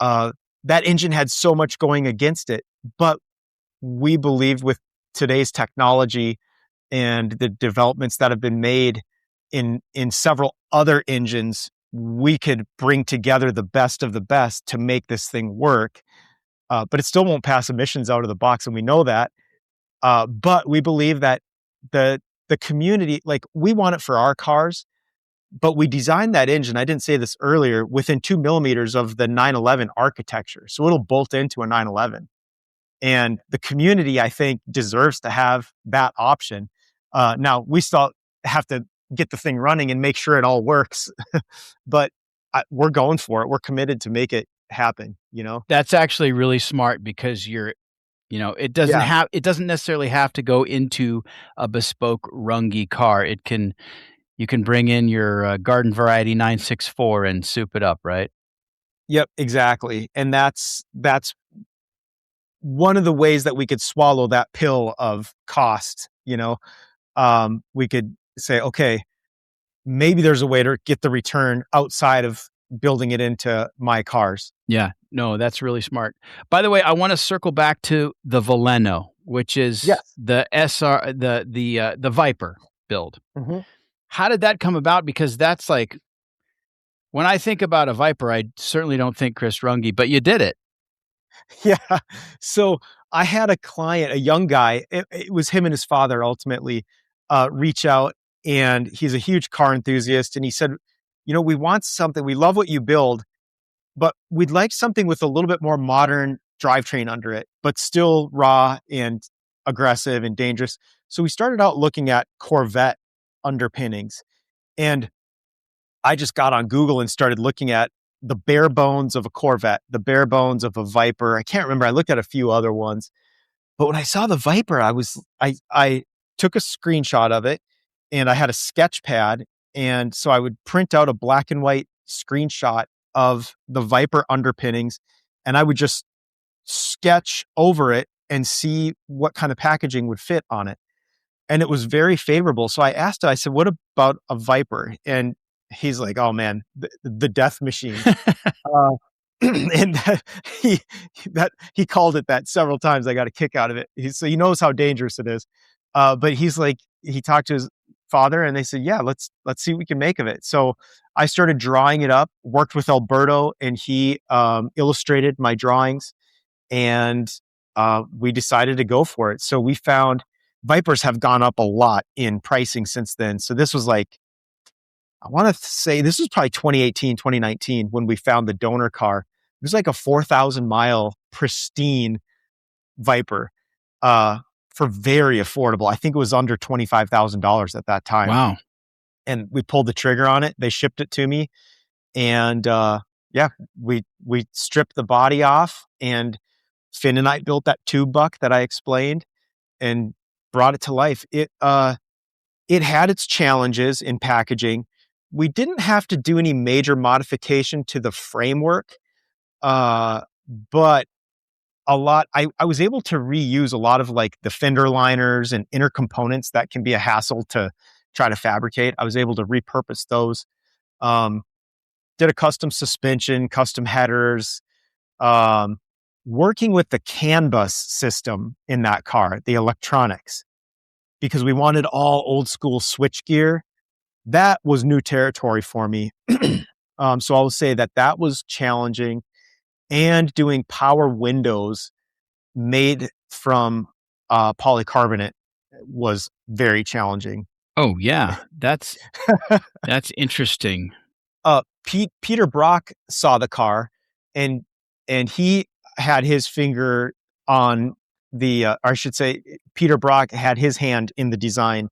That engine had so much going against it, but we believe with today's technology and the developments that have been made in several other engines, we could bring together the best of the best to make this thing work. But it still won't pass emissions out of the box, and we know that. But we believe that the community, like we want it for our cars, but we designed that engine, I didn't say this earlier, within 2 millimeters of the 911 architecture. So it'll bolt into a 911. And the community, I think, deserves to have that option. Now, we still have to get the thing running and make sure it all works. But we're going for it. We're committed to make it happen, you know? That's actually really smart because it doesn't necessarily have to go into a bespoke Runge car. You can bring in your garden variety 964 and soup it up, right? Yep, exactly. And that's one of the ways that we could swallow that pill of cost. We could say, okay, maybe there's a way to get the return outside of building it into my cars. Yeah, no, that's really smart. By the way, I want to circle back to the Veleno, which is the SR, the Viper build. Mm-hmm. How did that come about? Because that's like, when I think about a Viper, I certainly don't think Chris Runge, but you did it. Yeah. So I had a client, a young guy, it was him and his father ultimately, reach out, and he's a huge car enthusiast. And he said, we want something, we love what you build, but we'd like something with a little bit more modern drivetrain under it, but still raw and aggressive and dangerous. So we started out looking at Corvette underpinnings. And I just got on Google and started looking at the bare bones of a Corvette, the bare bones of a Viper. I can't remember. I looked at a few other ones, but when I saw the Viper, I took a screenshot of it, and I had a sketch pad. And so I would print out a black and white screenshot of the Viper underpinnings, and I would just sketch over it and see what kind of packaging would fit on it. And it was very favorable. So I asked him, I said, what about a Viper? And he's like, oh man, the death machine. And he called it that several times. I got a kick out of it. So he knows how dangerous it is. But he's like, he talked to his father, and they said, yeah, let's see what we can make of it. So I started drawing it up, worked with Alberto, and he illustrated my drawings, and we decided to go for it. So we found Vipers have gone up a lot in pricing since then. So this was like, I want to say this was probably 2018, 2019 when we found the donor car. It was like a 4,000 mile pristine Viper, for very affordable. I think it was under $25,000 at that time. Wow. And we pulled the trigger on it. They shipped it to me, and we stripped the body off, and Finn and I built that tube buck that I explained and brought it to life. It had its challenges in packaging. we didn't have to do any major modification to the framework, but I was able to reuse a lot of like the fender liners and inner components that can be a hassle to try to fabricate. I was able to repurpose those. Did a custom suspension, custom headers, working with the CAN bus system in that car, the electronics, because we wanted all old school switchgear. That was new territory for me. So I will say that was challenging, and doing power windows made from polycarbonate was very challenging. Oh yeah, that's interesting. Peter Brock saw the car, and he had his finger on the, or I should say, Peter Brock had his hand in the design.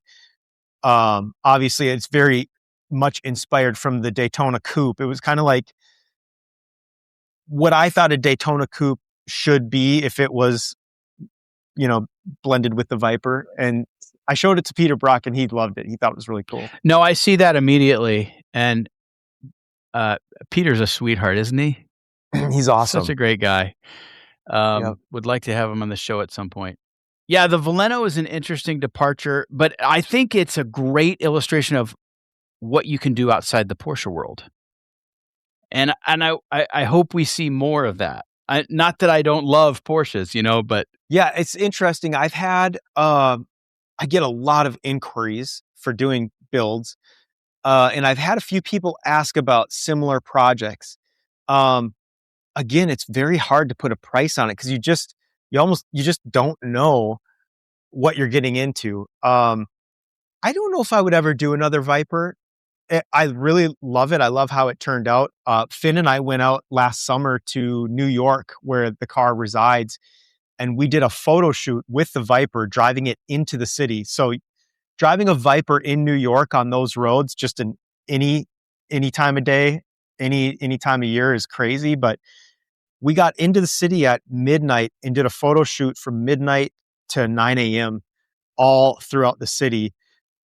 Obviously, it's very much inspired from the Daytona Coupe. It was kind of like what I thought a Daytona Coupe should be if it was, blended with the Viper. And I showed it to Peter Brock, and he loved it. He thought it was really cool. No, I see that immediately. And Peter's a sweetheart, isn't he? He's awesome. Such a great guy. Would like to have him on the show at some point. Yeah, the Veleno is an interesting departure, but I think it's a great illustration of what you can do outside the Porsche world. And I hope we see more of that. Not that I don't love Porsches, but yeah, it's interesting. I've had I get a lot of inquiries for doing builds, and I've had a few people ask about similar projects. Again, it's very hard to put a price on it because you just don't know what you're getting into. I don't know if I would ever do another Viper. I really love it. I love how it turned out. Finn and I went out last summer to New York, where the car resides, and we did a photo shoot with the Viper, driving it into the city. So driving a Viper in New York on those roads, just in any time of day, any time of year, is crazy. But we got into the city at midnight and did a photo shoot from midnight to 9 a.m. all throughout the city.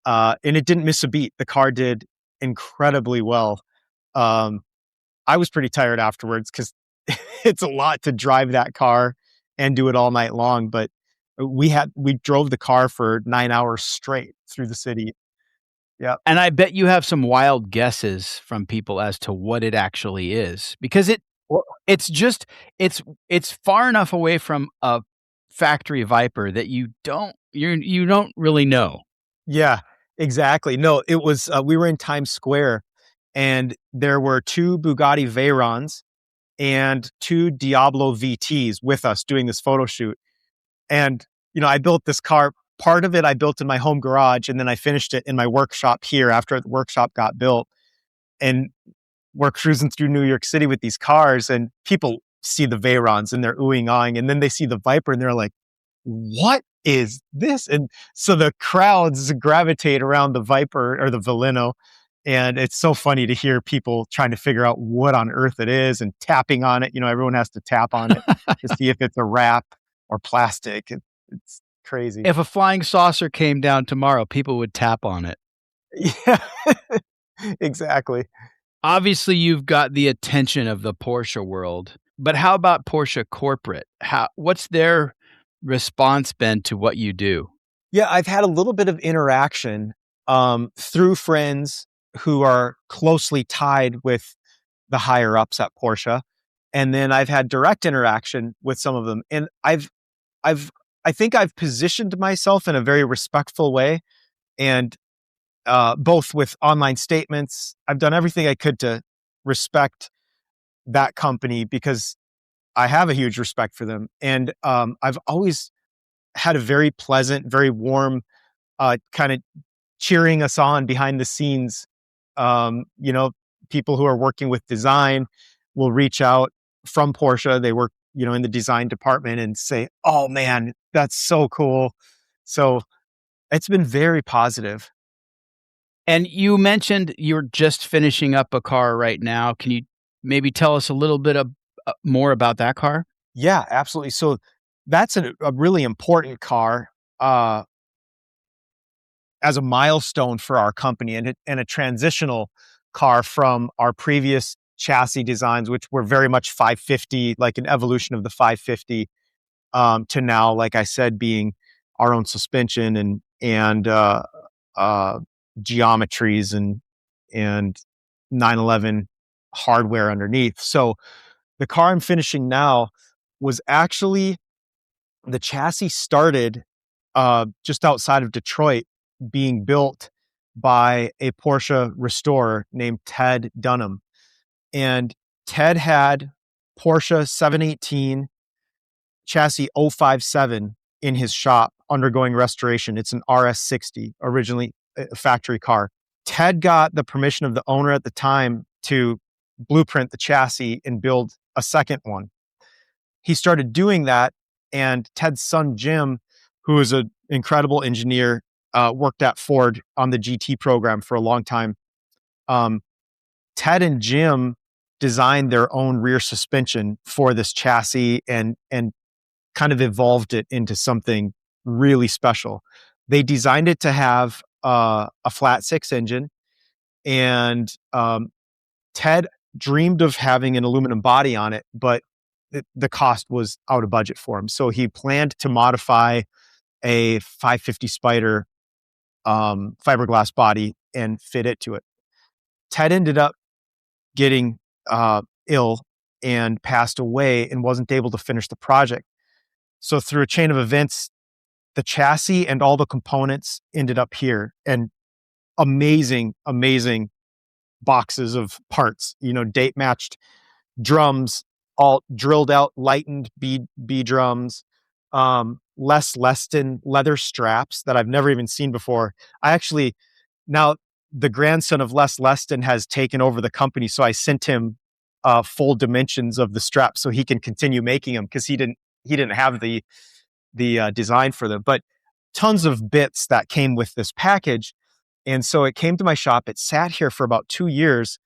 And it didn't miss a beat. The car did incredibly well. I was pretty tired afterwards because it's a lot to drive that car and do it all night long. But we drove the car for 9 hours straight through the city. Yeah. And I bet you have some wild guesses from people as to what it actually is, because it's far enough away from a factory Viper that you don't really know. Yeah, exactly. No, it was, we were in Times Square, and there were 2 Bugatti Veyrons and 2 Diablo VTs with us doing this photo shoot. And, I built this car. Part of it I built in my home garage, and then I finished it in my workshop here after the workshop got built. And we're cruising through New York City with these cars, and people see the Veyrons and they're oohing, awing, and then they see the Viper and they're like, what is this? And so the crowds gravitate around the Viper or the Veleno. And it's so funny to hear people trying to figure out what on earth it is and tapping on it. Everyone has to tap on it to see if it's a wrap or plastic. It's crazy. If a flying saucer came down tomorrow, people would tap on it. Yeah, exactly. Obviously, you've got the attention of the Porsche world, but how about Porsche corporate? What's their response been to what you do? Yeah, I've had a little bit of interaction through friends who are closely tied with the higher ups at Porsche, and then I've had direct interaction with some of them, and I think I've positioned myself in a very respectful way, and both with online statements. I've done everything I could to respect that company because I have a huge respect for them. And I've always had a very pleasant, very warm kind of cheering us on behind the scenes. People who are working with design will reach out from Porsche. They work, in the design department and say, oh man, that's so cool. So it's been very positive. And you mentioned you're just finishing up a car right now. Can you maybe tell us a little bit more about that car? Yeah, absolutely. So that's a really important car as a milestone for our company, and a transitional car from our previous chassis designs, which were very much 550, like an evolution of the 550, to now, like I said, being our own suspension and geometries and 911 hardware underneath. So the car I'm finishing now was actually, the chassis started just outside of Detroit, being built by a Porsche restorer named Ted Dunham. And Ted had Porsche 718 chassis 057 in his shop undergoing restoration. It's an RS60, originally a factory car. Ted got the permission of the owner at the time to blueprint the chassis and build a second one. He started doing that, and Ted's son, Jim, who is an incredible engineer, worked at Ford on the GT program for a long time. Ted and Jim designed their own rear suspension for this chassis and kind of evolved it into something really special. They designed it to have a flat six engine, and Ted dreamed of having an aluminum body on it, but the cost was out of budget for him. So he planned to modify a 550 Spyder fiberglass body and fit it to it. Ted ended up getting ill and passed away and wasn't able to finish the project. So through a chain of events, the chassis and all the components ended up here, and amazing boxes of parts, date matched drums, all drilled out, lightened B drums, Les Leston leather straps that I've never even seen before. Now the grandson of Les Leston has taken over the company, so I sent him full dimensions of the straps so he can continue making them, because he didn't have the design for them. But tons of bits that came with this package. And so it came to my shop. It sat here for about 2 years,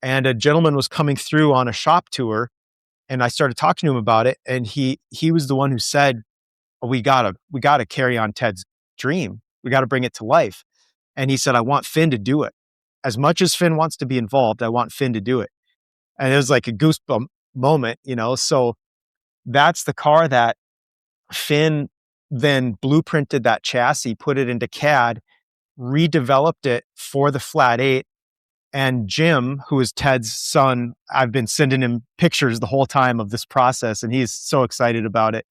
and a gentleman was coming through on a shop tour, and I started talking to him about it. And he was the one who said, we gotta carry on Ted's dream. We got to bring it to life. And he said, I want Finn to do it. As much as Finn wants to be involved, I want Finn to do it. And it was like a goosebump moment, So that's the car that Finn then blueprinted that chassis, put it into CAD, redeveloped it for the flat 8. And Jim, who is Ted's son, I've been sending him pictures the whole time of this process, and he's so excited about it,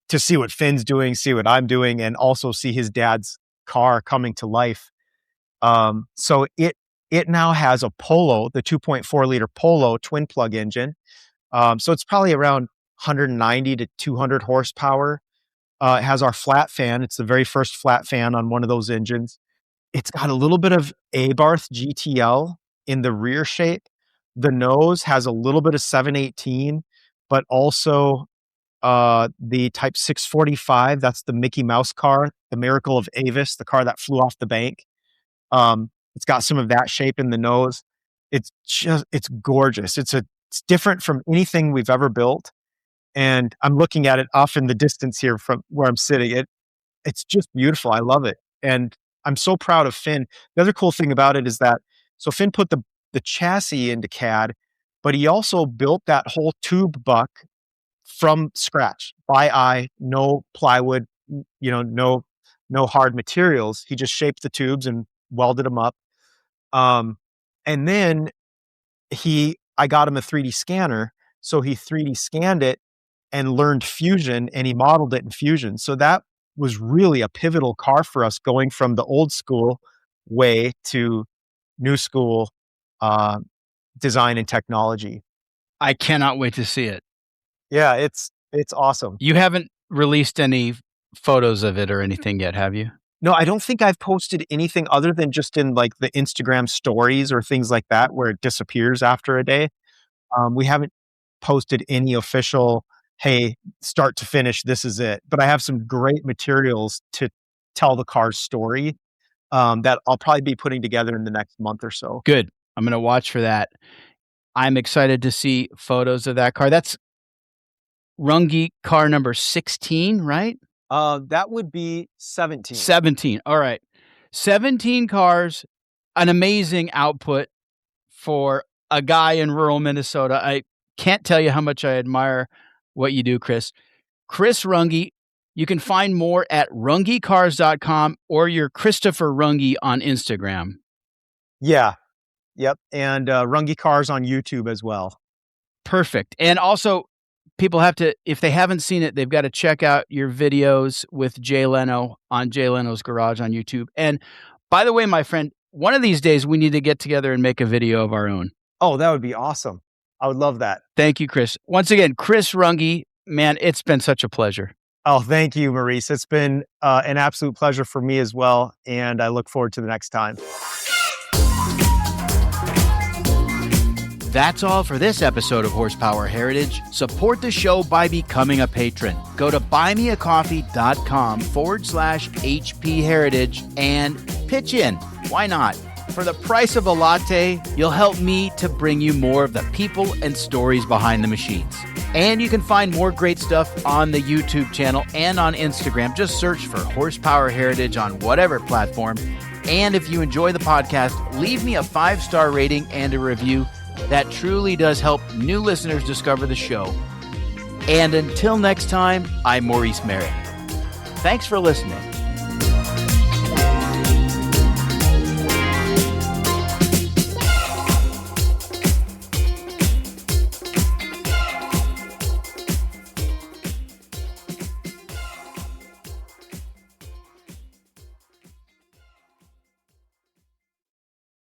to see what Finn's doing, see what I'm doing, and also see his dad's car coming to life. So it now has a Polo, the 2.4 liter Polo twin plug engine. So it's probably around 190 to 200 horsepower. It has our flat fan. It's the very first flat fan on one of those engines. It's got a little bit of Abarth GTL in the rear shape. The nose has a little bit of 718, but also the Type 645. That's the Mickey Mouse car, the Miracle of Avis, the car that flew off the bank. It's got some of that shape in the nose. It's gorgeous. It's different from anything we've ever built. And I'm looking at it off in the distance here from where I'm sitting. It's just beautiful. I love it. And I'm so proud of Finn. The other cool thing about it is that, so Finn put the chassis into CAD, but he also built that whole tube buck from scratch, by eye, no plywood, no hard materials. He just shaped the tubes and welded them up. And then I got him a 3D scanner. So he 3D scanned it and learned Fusion, and he modeled it in Fusion. So that was really a pivotal car for us, going from the old school way to new school design and technology. I cannot wait to see it. Yeah, it's awesome. You haven't released any photos of it or anything yet, have you? No, I don't think I've posted anything other than just in like the Instagram stories or things like that, where it disappears after a day. We haven't posted any official, hey, start to finish, this is it. But I have some great materials to tell the car's story that I'll probably be putting together in the next month or so. Good. I'm going to watch for that. I'm excited to see photos of that car. That's Runge car number 16, right? That would be 17. 17. All right. 17 cars an amazing output for a guy in rural Minnesota. I can't tell you how much I admire what you do, Chris. Chris Runge. You can find more at rungecars.com or your Christopher Runge on Instagram. Yeah. Yep. And Runge Cars on YouTube as well. Perfect. And also, people have to, if they haven't seen it, they've got to check out your videos with Jay Leno on Jay Leno's Garage on YouTube. And by the way, my friend, one of these days we need to get together and make a video of our own. Oh, that would be awesome. I would love that. Thank you, Chris. Once again, Chris Runge, man, it's been such a pleasure. Oh, thank you, Maurice. It's been an absolute pleasure for me as well. And I look forward to the next time. That's all for this episode of Horsepower Heritage. Support the show by becoming a patron. Go to buymeacoffee.com/HP Heritage and pitch in. Why not? For the price of a latte, you'll help me to bring you more of the people and stories behind the machines. And you can find more great stuff on the YouTube channel and on Instagram. Just search for Horsepower Heritage on whatever platform. And if you enjoy the podcast, leave me a 5-star rating and a review. That truly does help new listeners discover the show. And until next time, I'm Maurice Merrick. Thanks for listening.